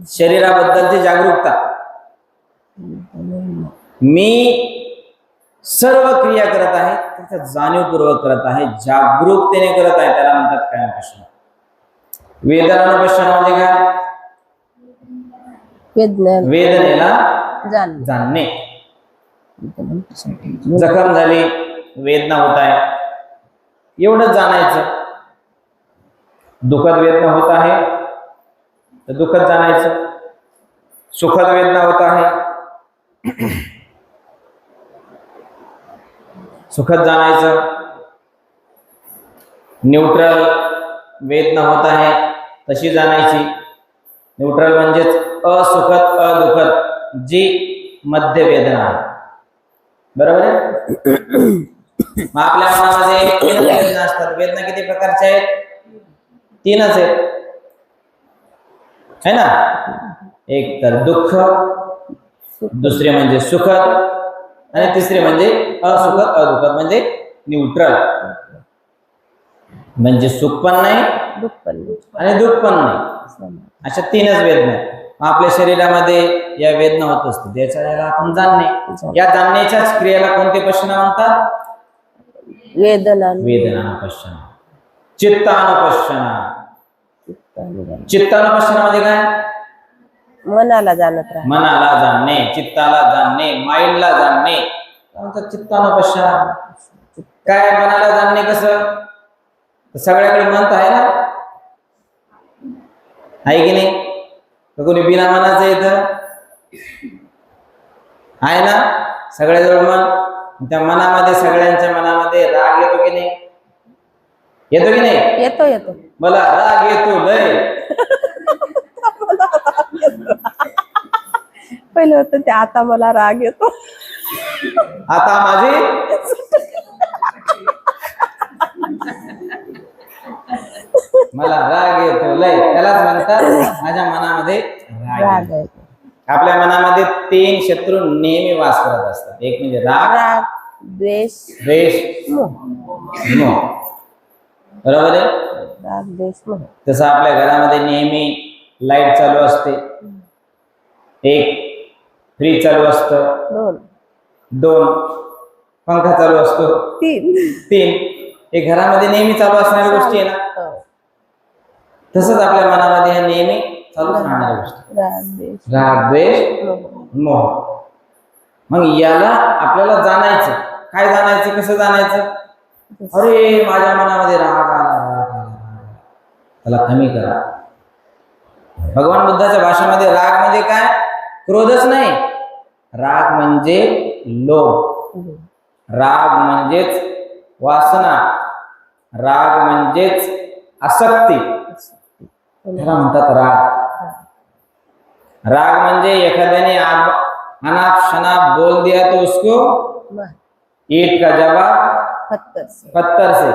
[SPEAKER 1] शरीराबद्दलची जागरूकता. मी सर्व क्रिया करत आहे त्याचा जाणीवपूर्वक करत आहे, जागरूकतेने करत आहे, त्याला म्हणतात कायानुपश्यना. वेदनानुपश्यना म्हणजे काय? वेदनेला जाणणे. जखम झाली, वेदना होत आहे, एवढंच जाणायचं. दुःखद वेदना होत आहे तर दुःखद जाणायचं. सुखद वेदना होत आहे, सुखद जाणायचं. न्यूट्रल वेदना होत आहे तशी जाणायची. न्यूट्रल म्हणजेच असुखद अदुखद जी मध्य वेदना आहे. बरोबर आहे? मग आपल्या मनामध्ये तीन वेदना असतात. वेदना किती प्रकारच्या आहेत? तीनच आहेत, है ना? एक तर दुःख, दुसरे म्हणजे सुखद आणि तिसरे म्हणजे असुखद अदुखद म्हणजे न्यूट्रल. म्हणजे सुख पण नाही आणि दुःख पण नाही, अशा तीनच वेदना. आपल्या शरीरामध्ये या वेदना होत असतात, त्याच्याला आपण जाणणे. या जाणण्याच्याच क्रियेला कोणते पश्यना म्हणतात? वेदनानुपश्यना. चित्तानुपश्यना. चित्तानुपश्यना म्हणजे काय?
[SPEAKER 2] मनाला जाणत राहणे,
[SPEAKER 1] मनाला जाणणे, चित्ताला जाणणे, माइंडला जाणणे. चित्तानुपश्यना काय? मनाला जाणणे कसं? सगळ्याकडे मन आहे ना, आहे की नाही? कोणी बिना मनाचं येतं आहे ना? सगळ्याजवळ मन. त्या मनामध्ये, सगळ्यांच्या मनामध्ये राग येतो की नाही? येतो की नाही?
[SPEAKER 2] येतो.
[SPEAKER 1] मला राग येतो लय.
[SPEAKER 2] पहिलं होतं ते, आता मला राग येतो.
[SPEAKER 1] आता माझी मला राग येतो लय, त्यालाच म्हणतात माझ्या मनामध्ये राग येतो. आपल्या मनामध्ये तीन शत्रू नेहमी वास करत असतात. एक म्हणजे राग, द्वेष, मोह. बरोबर आहे?
[SPEAKER 2] राग, द्वेष, मोह.
[SPEAKER 1] तसं आपल्या घरामध्ये नेहमी लाईट चालू असते, एक फ्रीज चालू असतं, दोन पंखा चालू असतो, तीन हे घरामध्ये नेहमी चालू असणाऱ्या गोष्टी आहे ना. तसंच आपल्या मनामध्ये ह्या नेहमी चालूच राहणाऱ्या गोष्टी. राग, द्वेष, मोह. मग याला आपल्याला जाणायचं. काय जाणायचं? कसं जाणायचं? अरे माझ्या मनामध्ये राग आला, त्याला कमी करा. भगवान बुद्धाच्या भाषेमध्ये राग म्हणजे काय? क्रोधच नाही. राग म्हणजे लोभ, राग म्हणजेच वासना, राग म्हणजेच आसक्ती, त्याला म्हणतात राग. राग म्हणजे एखाद्याने अनाप शनाप बोल दिया तो उसको ईट का जवाब पत्थर से,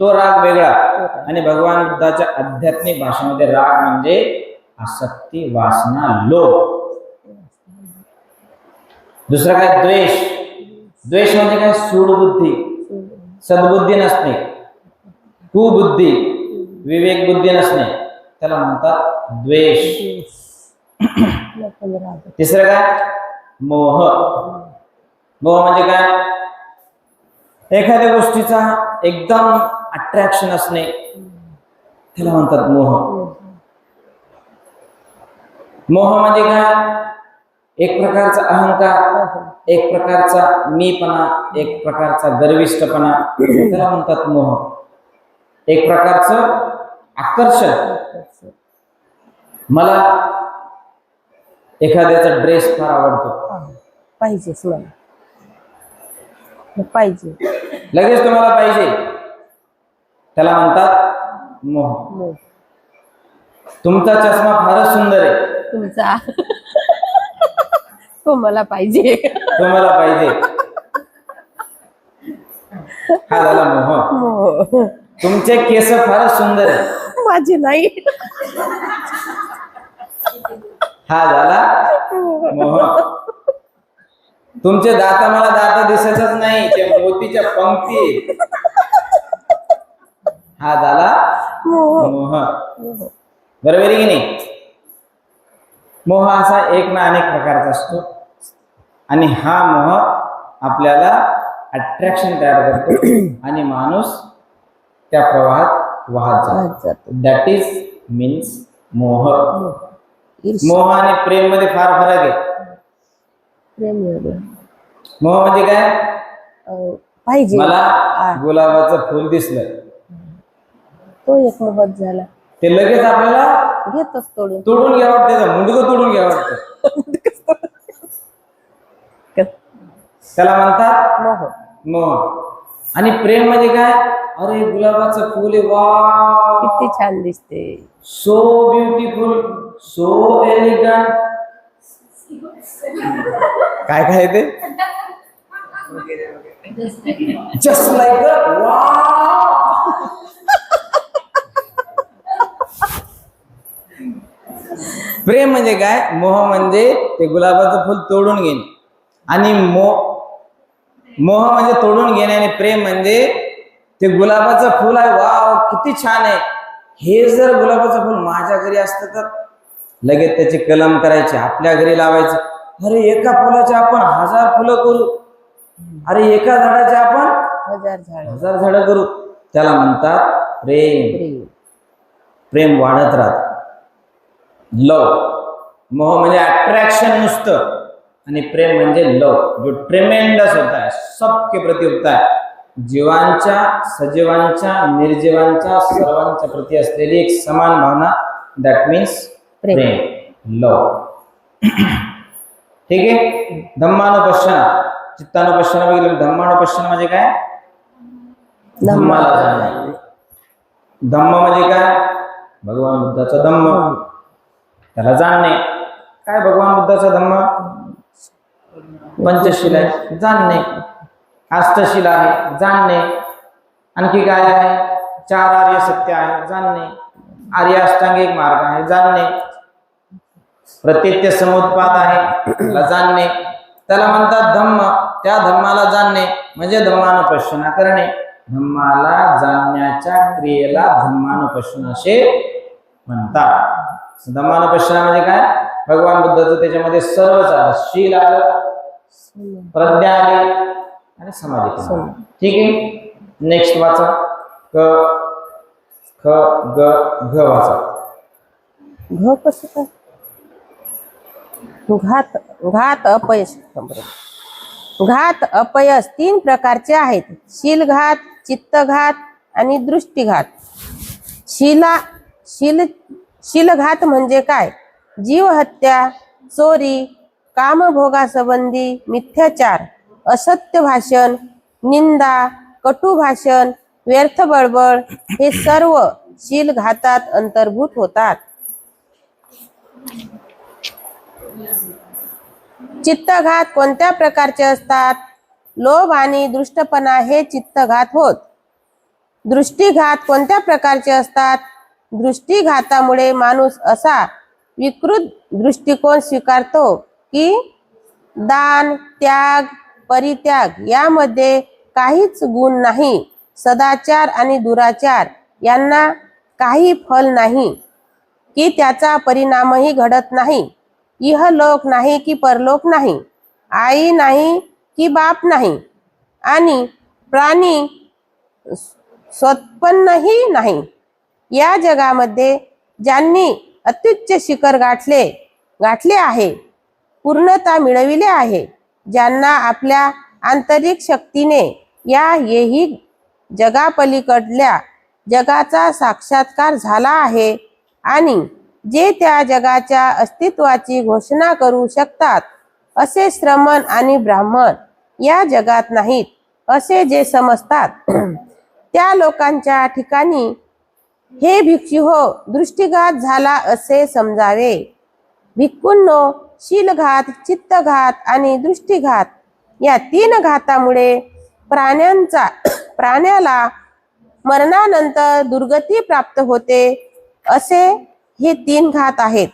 [SPEAKER 1] तो राग वेगळा. आणि भगवान बुद्धाच्या आध्यात्मिक भाषेमध्ये राग म्हणजे आसक्ती, वासना, लोभ. दुसरं काय? द्वेष. द्वेष म्हणजे काय? सूडबुद्धी, सद्बुद्धी नसणे, कुबुद्धी, विवेक बुद्धी नसणे, त्याला म्हणतात द्वेष. तिसरं काय? मोह. मोह म्हणजे काय? एखाद्या गोष्टीचा एकदम अट्रॅक्शन असणे, त्याला म्हणतात मोह. मोह म्हणजे काय? एक प्रकारचा अहंकार, एक प्रकारचा मीपणा, एक प्रकारचा गर्विष्ठपणा, त्याला म्हणतात मोह. एक प्रकारचं आकर्षण. मला एखाद्याचा ड्रेस फार आवडतो,
[SPEAKER 2] पाहिजेच मला, पाहिजे.
[SPEAKER 1] लगेच तुम्हाला पाहिजे, त्याला म्हणतात मोह.
[SPEAKER 2] मोह.
[SPEAKER 1] तुमचा चष्मा फारच सुंदर आहे,
[SPEAKER 2] तुमचा तो मला पाहिजे.
[SPEAKER 1] तुम्हाला पाहिजे, हा झाला मोह.
[SPEAKER 2] मोह.
[SPEAKER 1] तुमचे केस फारच सुंदर आहे,
[SPEAKER 2] माझे नाही.
[SPEAKER 1] हा झाला मोह. तुमचे दात मला दात दिसतच नाही, ते मोतीच्या पंक्ती आहेत. हा झाला
[SPEAKER 2] मोह.
[SPEAKER 1] मोह. बरोबर आहे की नाही? मोह असा एक ना अनेक प्रकारचा असतो आणि हा मोह आपल्याला अट्रॅक्शन तयार करतो आणि माणूस त्या प्रवाहात वाहत जातो. दॅट इज मीन्स मोह. मोह आणि प्रेम मध्ये फार फरक आहे. मोह म्हणजे काय?
[SPEAKER 2] पाहिजे,
[SPEAKER 1] मला गुलाबाचं फुल दिसलं,
[SPEAKER 2] तो एक मोह झाला.
[SPEAKER 1] ते लगेच आपल्याला
[SPEAKER 2] घेतच तोडून
[SPEAKER 1] तोडून घ्या वाटतं, मुंडकं तोडून घ्या वाटतं. त्याला म्हणतात
[SPEAKER 2] मोह.
[SPEAKER 1] मोह. आणि प्रेम म्हणजे काय? अरे गुलाबाचं फुल आहे, वा
[SPEAKER 2] किती छान दिसते,
[SPEAKER 1] सो ब्युटिफुल, सो एलिगंट. काय काय ते? जस्ट लाईक वा. प्रेम म्हणजे काय? मोह म्हणजे ते गुलाबाचं फुल तोडून घेणे आणि मोह म्हणजे तोडून घेणे आणि प्रेम म्हणजे ते गुलाबाचं फुल आहे, वाव किती छान आहे. हे जर गुलाबाचं फुल माझ्या घरी असतं तर लगेच त्याची कलम करायची, आपल्या घरी लावायचं. अरे एका फुलाचे आपण 1000 फुलं करू, अरे एका झाडाचे आपण 1000 झाडं करू. त्याला म्हणतात प्रेम. प्रेम वाढत राहत. लव. मोह म्हणजे अट्रॅक्शन नुसतं आणि प्रेम म्हणजे लव, जो ट्रेमेंडस होता है, सबके प्रति होता है. जीवांच्या, सजीवांच्या, निर्जीवांच्या, सर्वांच्या प्रति असलेली एक समान भावना, दॅट मीन्स प्रेम, लव. ठीक आहे. धम्मानुपश्यना, चित्तानुपश्यना बघितलं. धम्मानुपश्यना म्हणजे काय? धम्माला जाणणे. धम्म म्हणजे काय? भगवान बुद्धाचा धम्म, त्याला जाणणे. काय भगवान बुद्धाचा धम्म? पंचशीला आहे, जाणणे. अष्टशिला आहे, जाणणे. आणखी काय आहे? 4 आर्य सत्य आहे, जाणणे. आर्य अष्टांगिक मार्ग आहे, जाणणे. प्रत्येक समुत्पाद आहे, त्याला जाणणे. त्याला म्हणतात धम्म. त्या धम्माला जाणणे म्हणजे धम्मानुपश्यना करणे. धम्माला जाणण्याच्या क्रियेला धम्मानुपश्यना असे म्हणतात. धम्मानुपश्यना म्हणजे काय? भगवान बुद्धाचं त्याच्यामध्ये सर्वच आलं. शील आलं, प्रज्ञा आली आणि समाधी. ठीक आहे. नेक्स्ट वाचा. क ख ग घ वाचा.
[SPEAKER 2] घ कसं काय? घात. घात अपयश. घात अपयश 3 प्रकारचे आहेत. शीलघात, चित्तघात आणि दृष्टीघात. शीलघात म्हणजे काय? जीवहत्या, चोरी, कामभोगासंबंधी मिथ्याचार, असत्य भाषण, निंदा, कटू भाषण, व्यर्थ बळबळ हे सर्व शीलघातात अंतर्भूत होतात. चित्तघात कोणत्या प्रकारचे असतात? लोभ आणि दृष्टपणा हे चित्तघात होत. दृष्टीघात कोणत्या प्रकारचे असतात? दृष्टीघातामुळे माणूस असा विकृत दृष्टिकोन स्वीकारतो की दान, त्याग, परित्याग यामध्ये काहीच गुण नाही. सदाचार आणि दुराचार यांना काही फल नाही की त्याचा परिणामही घडत नाही. इहलोक नाही की परलोक नाही. आई नाही की बाप नाही आणि प्राणी स्वतःपन्नही नाही. या जगामध्ये ज्यांनी अत्युच्च शिखर गाठले आहे, पूर्णता मिळविले आहे, ज्यांना आपल्या आंतरिक शक्तीने या येही जगापलीकडल्या जगाचा साक्षात्कार झाला आहे आणि जे त्या जगाच्या अस्तित्वाची घोषणा करू शकतात, असे श्रमण आणि ब्राह्मण या जगात नाहीत असे जे समजतात त्या लोकांच्या ठिकाणी हे भिक्षू हो, दृष्टीघात झाला असे समजावे. भिक्खूंनो, शीलघात, चित्तघात आणि दृष्टीघात या 3 घातामुळे प्राण्याला मरणानंतर दुर्गती प्राप्त होते. असे हे 3 घात आहेत.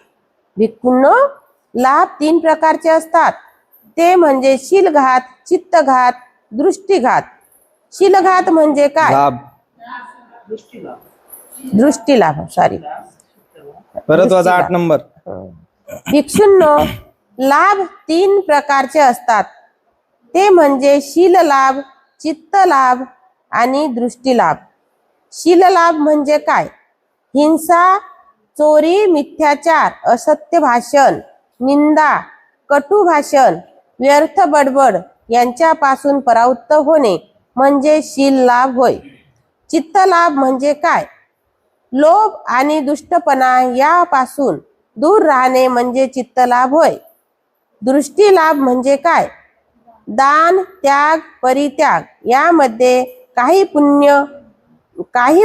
[SPEAKER 2] भिक्खूंनो, लाभ 3 प्रकारचे असतात. ते म्हणजे शीलघात, चित्तघात, दृष्टीघात. शीलघात म्हणजे काय?
[SPEAKER 1] लाभ.
[SPEAKER 2] दृष्टीलाभ, सॉरी.
[SPEAKER 1] परत वजा 8 नंबर.
[SPEAKER 2] भिक्षूंनो, लाभ 3 प्रकारचे असतात. ते म्हणजे शील लाभ, चित्त लाभ आणि दृष्टी लाभ. शील लाभ म्हणजे काय? हिंसा, चोरी, मिथ्याचार, असत्य भाषण, निंदा, कटू भाषण, व्यर्थ बडबड यांच्यापासून परावृत्त होणे म्हणजे शील लाभ होय. चित्त लाभ म्हणजे काय? लोभ आणि दुष्टपणा यापासून दूर राहणे म्हणजे चित्त लाभ होय. दृष्टी लाभ म्हणजे काय? दान, त्याग, परित्याग यामध्ये काही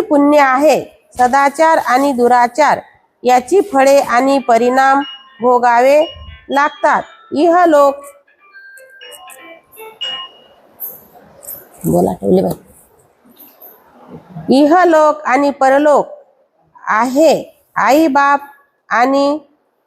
[SPEAKER 2] पुण्य आहे. सदाचार आणि दुराचार याची फळे आणि परिणाम भोगावे लागतात. इहलोक आणि परलोक आहे. आई बाप आणि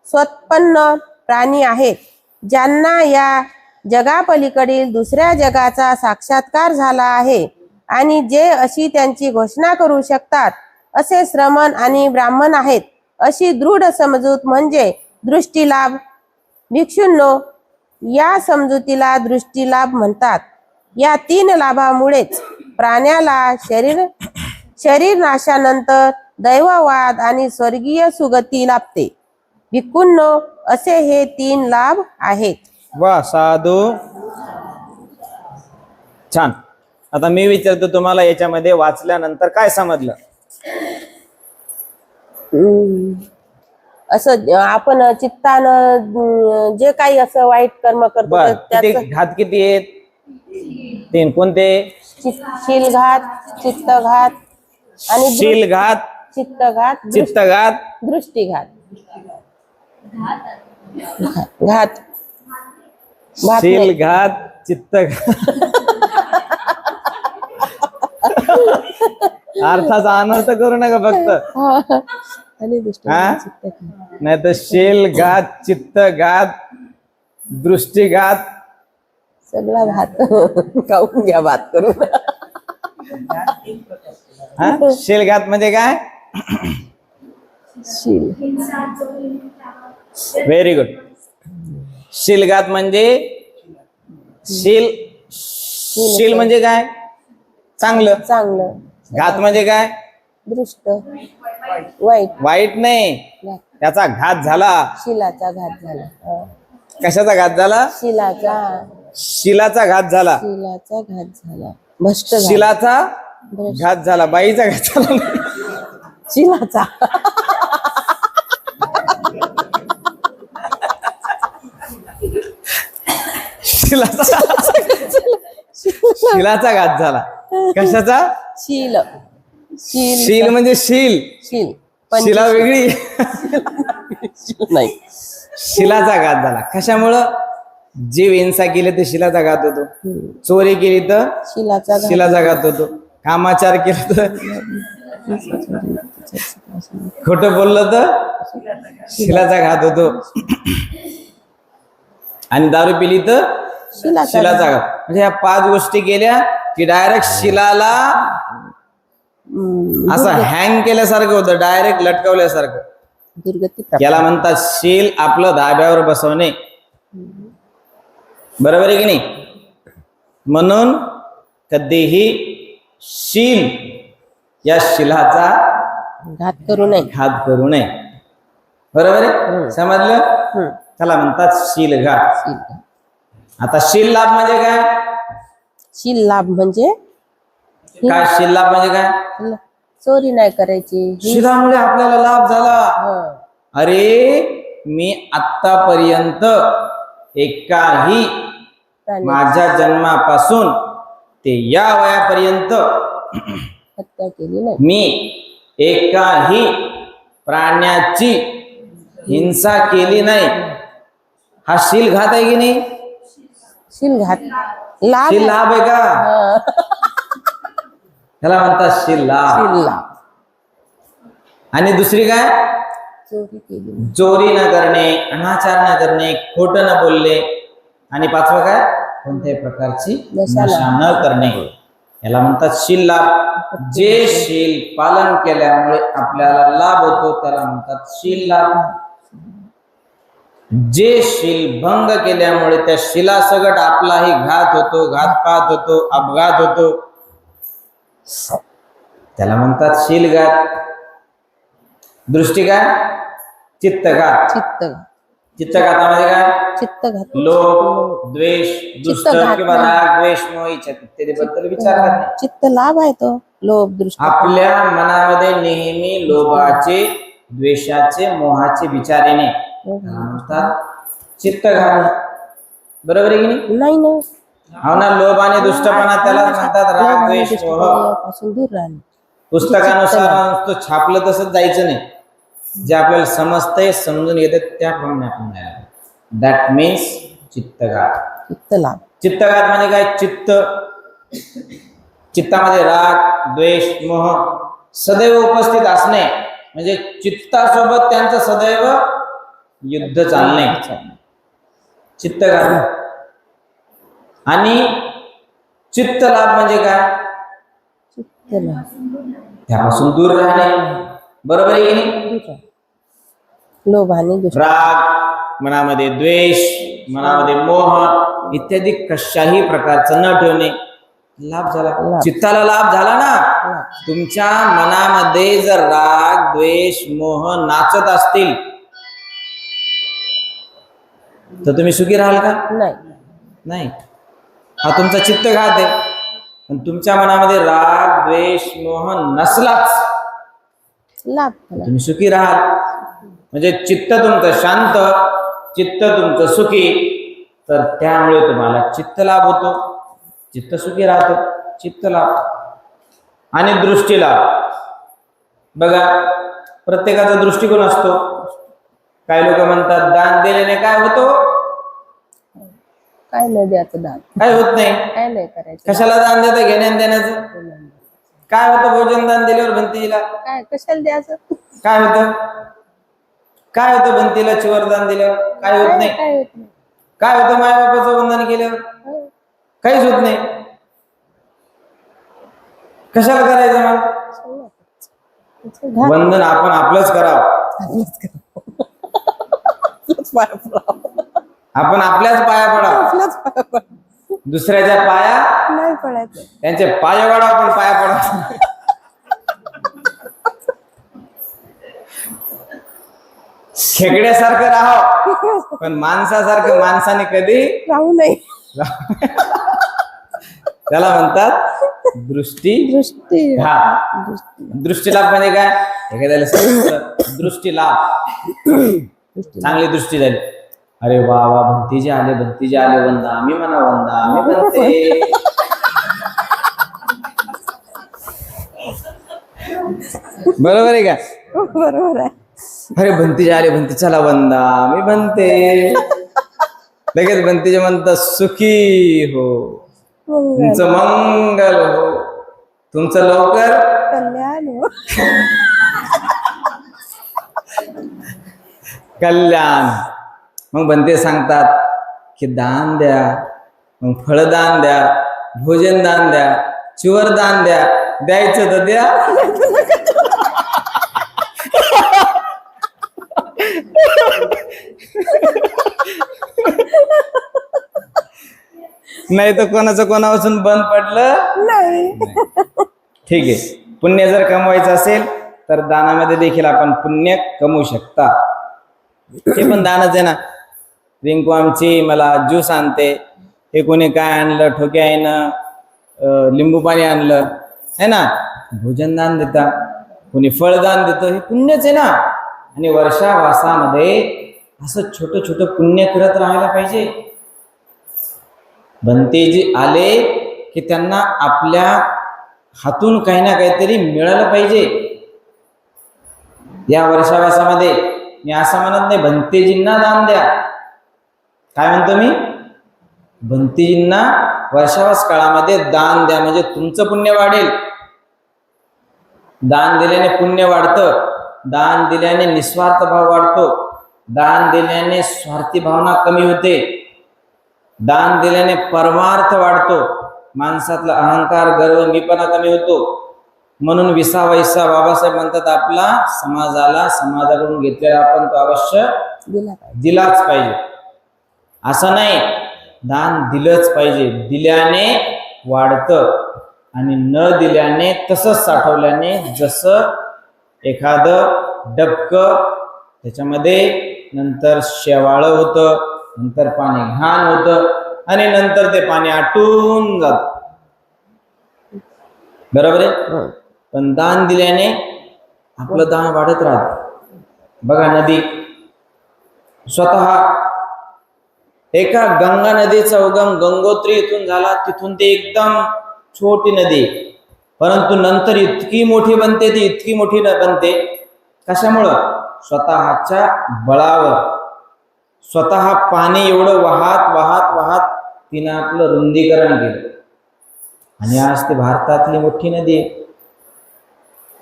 [SPEAKER 2] स्वतःपन्न प्राणी आहेत ज्यांना या जगापलीकडील दुसऱ्या जगाचा साक्षात्कार झाला आहे आणि जे अशी त्यांची घोषणा करू शकतात असे श्रमण आणि ब्राह्मण आहेत. अशी दृढ समजूत म्हणजे दृष्टीलाभ. भिक्षूंनो, या समजुतीला दृष्टीलाभ म्हणतात. या 3 लाभामुळेच प्राण्याला शरीर नाशानंतर दैववाद आणि स्वर्गीय सुगती लाभते. भिक्खूंनो, असे हे 3 लाभ आहेत.
[SPEAKER 1] वा, साधू, छान. आता मी विचारतो तुम्हाला, याच्यामध्ये वाचल्यानंतर काय समजलं?
[SPEAKER 2] असं आपण चित्तानं जे काही असं वाईट कर्म करतो
[SPEAKER 1] बर,
[SPEAKER 2] त्याचं
[SPEAKER 1] घात किती आहेत? 3. कोणते?
[SPEAKER 2] शीलघात, चित्तघात आणि
[SPEAKER 1] शीलघात,
[SPEAKER 2] चित्तघात,
[SPEAKER 1] चित्तघात,
[SPEAKER 2] दृष्टीघात. घात,
[SPEAKER 1] शीलघात, चित्तघात. अर्थाचा अनर्थ करू नका फक्त.
[SPEAKER 2] आणि
[SPEAKER 1] नाही तर शीलघात, चित्तघात, दृष्टीघात,
[SPEAKER 2] सगळा भात खाऊन घ्या भात करून.
[SPEAKER 1] शीलघात म्हणजे काय?
[SPEAKER 2] शील.
[SPEAKER 1] Very good. शीलघात म्हणजे शील म्हणजे काय? चांगलं.
[SPEAKER 2] चांगलं.
[SPEAKER 1] घात म्हणजे काय?
[SPEAKER 2] दृष्ट, वाईट.
[SPEAKER 1] वाईट नाही, त्याचा घात झाला.
[SPEAKER 2] शिलाचा घात झाला.
[SPEAKER 1] कशाचा घात झाला? शिलाचा घात झाला.
[SPEAKER 2] शिलाचा घात झाला. भ्रष्ट झाला.
[SPEAKER 1] शिलाचा घात झाला. बाईचा घात झाला.
[SPEAKER 2] शिलाचा.
[SPEAKER 1] शिलाचा घात झाला. कशाचा?
[SPEAKER 2] शील.
[SPEAKER 1] शील म्हणजे शील. शिला वेगळी
[SPEAKER 2] नाही.
[SPEAKER 1] शिलाचा घात झाला. कशामुळं? जीव हिंसा केली तर शिलाचा घात होतो. चोरी केली तर शिलाचा घात होतो. कामाचार केला तर, खोटं बोललं तर शिलाचा घात होतो. आणि दारू पिली तर शिलाचा घात. म्हणजे ह्या 5 गोष्टी केल्या की डायरेक्ट शिलाला असं हँग केल्यासारखं होतं, डायरेक्ट लटकवल्यासारखं. याला म्हणतात शील आपलं धाब्यावर बसवणे. बरोबर आहे की नाही? म्हणून कधीही शील या शिलाचा
[SPEAKER 2] घात करू नये.
[SPEAKER 1] बरोबर आहे? समजलं? त्याला म्हणतात शीलघात. आता शील लाभ म्हणजे काय?
[SPEAKER 2] शील लाभ म्हणजे
[SPEAKER 1] काय? शील लाभ म्हणजे काय?
[SPEAKER 2] चोरी नाही करायची.
[SPEAKER 1] शिलामुळे आपल्याला लाभ झाला. अरे, मी आतापर्यंत एकाही
[SPEAKER 2] प्राणी
[SPEAKER 1] माझ्या जन्मापासून ते या वयापर्यंत
[SPEAKER 2] हत्या केली नाही.
[SPEAKER 1] मी एकाही प्राण्याची हिंसा केली नाही. हा शीलघात आहे की नाही?
[SPEAKER 2] शीलघात लाभ
[SPEAKER 1] शील लाभ आहे का?
[SPEAKER 2] हा.
[SPEAKER 1] ह्याला म्हणतात शील लाभ.
[SPEAKER 2] शीललाभ.
[SPEAKER 1] आणि दुसरी काय?
[SPEAKER 2] चोरी केली नाही.
[SPEAKER 1] चोरी न करणे, अनाचार न करणे, खोटं न बोलणे, आणि पाचवं काय? कोणत्याही प्रकारची नशा न करणे. याला म्हणतात शील लाभ. जे शील पालन केल्यामुळे आपल्याला लाभ होतो त्याला म्हणतात शील लाभ. जे शील भंग केल्यामुळे त्या शिलासकट आपलाही घात होतो, घातपात होतो, अपघात होतो, त्याला म्हणतात शीलघात. दृष्टी काय? चित्तघात. चित्तघातामध्ये काय?
[SPEAKER 2] चित्तघात.
[SPEAKER 1] लोभ, द्वेष, दुष्ट
[SPEAKER 2] चित्तघात
[SPEAKER 1] किंवा
[SPEAKER 2] नाही.
[SPEAKER 1] राग, द्वेष, मोह इत्यादी बद्दल विचार करणे.
[SPEAKER 2] चित्त लाभ आहे तो. लोभ, दृष्टी.
[SPEAKER 1] आपल्या मनामध्ये नेहमी लोभाचे, द्वेषाचे, मोहाचे विचार येणे त्याला म्हणतात चित्तघात. बरोबर आहे की नाही?
[SPEAKER 2] नाही ना.
[SPEAKER 1] हो ना. लोभ आणि दुष्टपणा त्याला म्हणतात राग, द्वेष, मोह.
[SPEAKER 2] पासून दूर राहणे.
[SPEAKER 1] पुस्तकानुसार नुसतं छापलं तसंच जायचं नाही. जे आपल्याला समजतंय, समजून येते त्याप्रमाणे आपण जायला. दॅट मीन्स चित्तघात.
[SPEAKER 2] चित्त लाभ.
[SPEAKER 1] चित्तघात म्हणजे काय? चित्तामध्ये राग, द्वेष, मोह सदैव उपस्थित असणे, म्हणजे चित्तासोबत त्यांचं सदैव युद्ध चालणे, चित्तघात. आणि चित्त लाभ म्हणजे काय?
[SPEAKER 2] चित्त लाभ.
[SPEAKER 1] त्यापासून दूर राहणे. बरोबर आहे की नाही?
[SPEAKER 2] लोभ आणि दृष्टी.
[SPEAKER 1] राग, मनामध्ये द्वेष, मनामध्ये मोह इत्यादी कशाही प्रकारचं न ठेवणे. लाभ झाला. चित्ताला लाभ झाला ना. तुमच्या मनामध्ये जर राग, द्वेष, मोह नाचत असतील तर तुम्ही सुखी राहाल का? नाही. हा तुमचा चित्तघात आहे. पण तुमच्या मनामध्ये राग, द्वेष, मोह नसलाच
[SPEAKER 2] लाभ.
[SPEAKER 1] तुम्ही सुखी राहाल. म्हणजे चित्त तुमचं शांत, चित्त तुमचं सुखी, तर त्यामुळे तुम्हाला चित्त लाभ होतो, चित्त सुखी राहतो. चित्त लाभ. आणि दृष्टी लाभ. बघा, प्रत्येकाचा दृष्टिकोन असतो. काही लोक म्हणतात दान दिल्याने काय होतो?
[SPEAKER 2] काय नाही द्यायचं दान.
[SPEAKER 1] काय होत नाही.
[SPEAKER 2] काय नाही करायचं.
[SPEAKER 1] कशाला दान देतं? घेण्यान देण्याचं. काय होतं भोजन दान दिल्यावर भिंतीला?
[SPEAKER 2] काय कशाला द्यायचं?
[SPEAKER 1] काय होतं? काय होतं भिंतीला चिवर दान दिल्यावर? काय होत नाही.
[SPEAKER 2] काय होत नाही.
[SPEAKER 1] काय होतं मायबापाचं वंदन केल्यावर? काहीच होत नाही. कशाला करायचं मग? वंदन आपण आपलंच करावं. आपण आपल्याच पाया पडावं. दुसऱ्याच्या पाया
[SPEAKER 2] नाही पडायचं.
[SPEAKER 1] त्यांचे पाय वाढावं, पण पाया पडावं. खेकड्यासारखं राहावं, पण माणसासारखं माणसाने कधी
[SPEAKER 2] राहू नये.
[SPEAKER 1] त्याला म्हणतात दृष्टी लाभ. दृष्टी लाभ म्हणजे काय? एखाद्याला समजतं दृष्टी लाभ, चांगली दृष्टी झाली. अरे वा वा, भंतीजी आले वंदा, मी म्हणा वंदा, मी म्हणते. बरोबर आहे का?
[SPEAKER 2] बरोबर आहे.
[SPEAKER 1] अरे भंतीजी आले, चला वंदा, मी म्हणते. लगेच भंतीजी म्हणतात सुखी हो, तुमचं मंगल हो, तुमचं लवकर
[SPEAKER 2] कल्याण हो.
[SPEAKER 1] कल्याण. मग बनते सांगतात की दान द्या, मग फळदान द्या, भोजन दान द्या, चिवर दान द्या. द्यायचं तर द्या. नाही तर कोणाचं कोणापासून बंद पडलं
[SPEAKER 2] नाही.
[SPEAKER 1] ठीक आहे. पुण्य जर कमवायचं असेल तर दानामध्ये देखील आपण पुण्य कमवू शकता. हे पण दानच आहे ना. रिंकू आमची मला ज्यूस आणते, हे कोणी काय आणलं, ठोक्या आहे लिंबू पाणी आणलं है ना. भोजन दान देता, कोणी फळदान देतं, हे पुण्यच आहे ना. आणि वर्षावासामध्ये असं छोटं छोटं पुण्य करत राहायला पाहिजे. भंतेजी आले की त्यांना आपल्या हातून काही ना काहीतरी मिळालं पाहिजे. या वर्षावासामध्ये मी असं म्हणत नाही भंतेजींना दान द्या. काय म्हणतो मी? भंतेजींना वर्षावास काळामध्ये दान द्या, म्हणजे तुमचं पुण्य वाढेल. दान दिल्याने पुण्य वाढतं. दान दिल्याने निस्वार्थ भाव वाढतो. दान दिल्याने स्वार्थी भावना कमी होते. दान दिल्याने परमार्थ वाढतो. माणसातला अहंकार, गर्व, मीपणा कमी होतो. म्हणून विसा वैसा बाबासाहेब म्हणतात, आपला समाजाला समाजाकडून घेतलेला आपण तो अवश्य दिलाच पाहिजे. असं नाही, दान दिलंच पाहिजे. दिल्याने वाढतं आणि न दिल्याने तसंच साठवल्याने जसं एखादं डबकं त्याच्यामध्ये नंतर शेवाळ होतं, नंतर पाणी घाण होतं आणि नंतर ते पाणी आटून जात. बरोबर आहे. पण दान दिल्याने आपलं दान वाढत राहत. बघा, नदी स्वतः एका गंगा नदीचा उगम गंगोत्री इथून झाला. तिथून ते एकदम छोटी नदी, परंतु नंतर इतकी मोठी बनते, ती इतकी मोठी बनते. कशामुळं? स्वतःच्या बळावर. स्वतः पाणी एवढं वाहत वाहत वाहत तिनं आपलं रुंदीकरण केलं आणि आज ती भारतातली मोठी नदी आहे.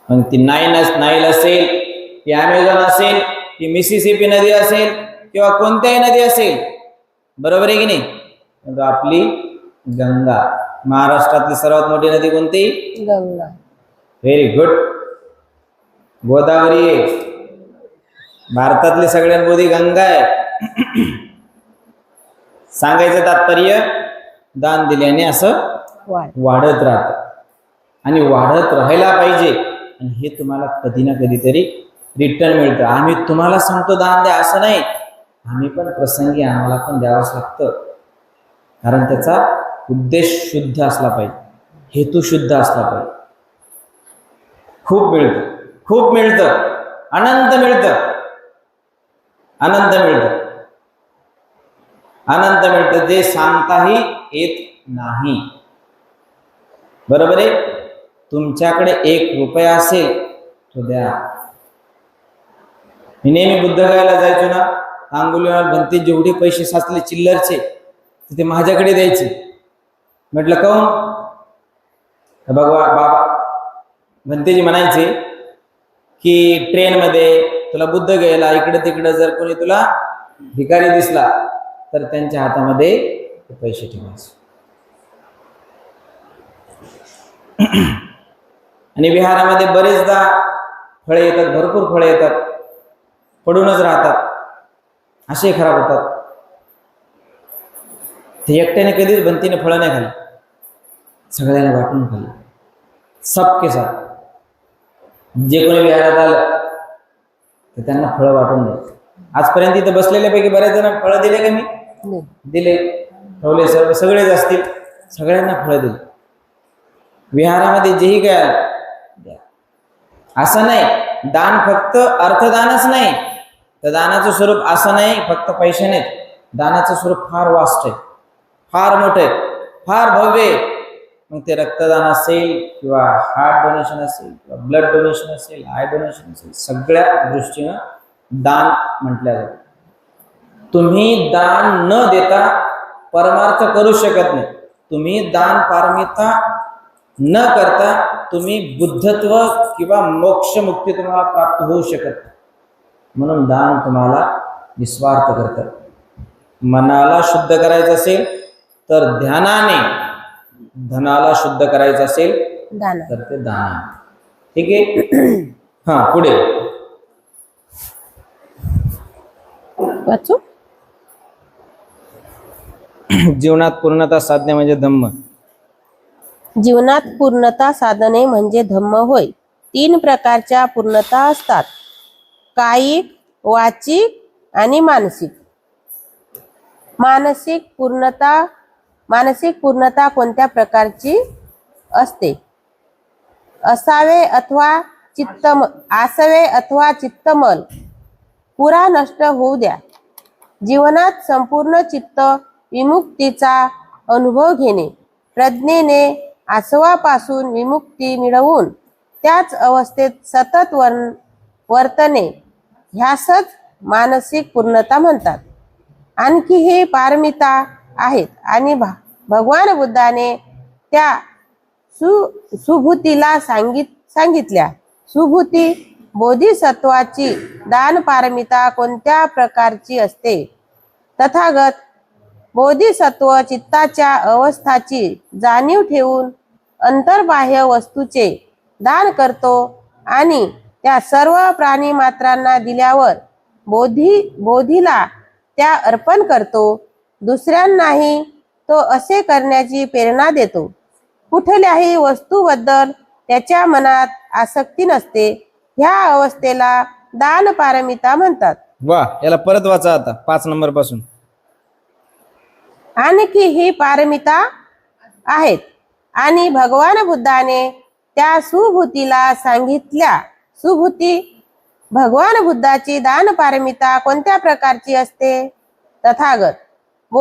[SPEAKER 1] मग ती नाईल असेल, ती ॲमेझॉन असेल, ती मिसिसिपी नदी असेल किंवा कोणत्याही नदी असेल, बरोबर आहे की नाही? म्हणजे आपली गंगा, महाराष्ट्रातली सर्वात मोठी नदी कोणती?
[SPEAKER 2] गंगा.
[SPEAKER 1] Very good. गोदावरी आहे. भारतातली सगळ्यात मोठी गंगा आहे. सांगायचं तात्पर्य, दान दिल्याने असं वाढत राहतं आणि वाढत राहायला पाहिजे. आणि हे तुम्हाला कधी ना कधीतरी रिटर्न मिळतं. आम्ही तुम्हाला सांगतो दान द्या असं नाही, आम्ही पण प्रसंगी आम्हाला पण द्यावंच लागतं. कारण त्याचा उद्देश शुद्ध असला पाहिजे, हेतू शुद्ध असला पाहिजे. खूप मिळतं, खूप मिळतं, अनंत मिळतं, अनंत मिळतं, अनंत मिळतं, जे सांगताही येत नाही. बरोबर आहे. तुमच्याकडे 1 रुपया असेल तो द्या. मी नेहमी बुद्धगयाला जायचो ना, अंगुलीवर भंती जेवढे पैसे साचले चिल्लरचे ते माझ्याकडे द्यायचे. म्हटलं काहून? बाबा भंतेजी म्हणायचे की ट्रेनमध्ये तुला बुद्धगयाला इकडे तिकडे जर कोणी तुला भिकारी दिसला तर त्यांच्या हातामध्ये पैसे ठेवायचे. आणि विहारामध्ये बरेचदा फळे येतात, भरपूर फळे येतात, पडूनच राहतात, असे खराब होतात. ते एकट्याने कधीच भंतीने फळं नाही खाली, सगळ्यांना वाटून खाली, सबके साथ. जे कोणी विहारात आलं तर त्यांना फळं वाटून द्यायचं. आजपर्यंत इथं बसलेल्यापैकी बऱ्याच जण फळं दिले का? मी दिले, ठेवले, सगळेच असतील, सगळ्यांना फळं दिली. विहारामध्ये जेही काय द्या. असं नाही, दान फक्त अर्थदानच नाही, तर दानाचं स्वरूप असं नाही फक्त पैशाने. दानाचं स्वरूप फार वास्ट आहे, फार मोठं आहे, फार भव्य आहे. मग ते रक्तदान असेल किंवा हार्ट डोनेशन असेल किंवा ब्लड डोनेशन असेल, आय डोनेशन असेल, सगळ्या दृष्टीनं दान म्हटलं जातं. तुम्ही दान न देता परमार्थ करू शकत नाही. तुम्ही दान पारमिता न करता तुम्ही बुद्धत्व किंवा मोक्ष मुक्ती तुम्हाला प्राप्त होऊ शकत नाही. म्हणून दान तुम्हाला निस्वार्थ करतं. मनाला शुद्ध करायचं असेल तर ध्यानाने, धनाला शुद्ध करायचं असेल तर ते दान. ठीक आहे. हा, पुढे
[SPEAKER 2] वाचू.
[SPEAKER 1] जीवनात पूर्णता साधणे म्हणजे धम्म.
[SPEAKER 2] जीवनात पूर्णता साधणे म्हणजे धम्म होय. 3 प्रकारच्या पूर्णता असतात: कायिक, वाचिक आणि मानसिक. मानसिक पूर्णता कोणत्या प्रकारची असते? आसवे अथवा चित्तमल पुरा नष्ट होऊ द्या. जीवनात संपूर्ण चित्त विमुक्तीचा अनुभव घेणे, प्रज्ञेने आसवापासून विमुक्ती मिळवून त्याच अवस्थेत सतत वर्तने ह्यासच मानसिक पूर्णता म्हणतात. आणखी हे पारमिता आहेत आणि भगवान बुद्धाने त्या सुभूतीला सांगितल्या. सुभूती बोधिसत्वाची दान पारमिता कोणत्या प्रकारची असते? तथागत बोधिसत्व चित्ताच्या अवस्थाची जाणीव ठेवून अंतर्बाह्य वस्तूचे दान करतो आणि त्या सर्व प्राणी मात्रांना दिल्यावर बोधीला त्या अर्पण करतो. दुसऱ्यांनाही तो असे करण्याची प्रेरणा देतो. कुठल्याही वस्तूबद्दल त्याच्या मनात आसक्ती नसते. ह्या अवस्थेला दान पारमिता म्हणतात.
[SPEAKER 1] वा, याला परत वाचा आता 5 नंबर पासून.
[SPEAKER 2] आणखी ही पारमिता आहेत आणि भगवान बुद्धाने त्या सुभूतीला सांगितल्या. सुभूती भगवान बुद्धाची दान पारमिता कोणत्या प्रकारची असते? तथागत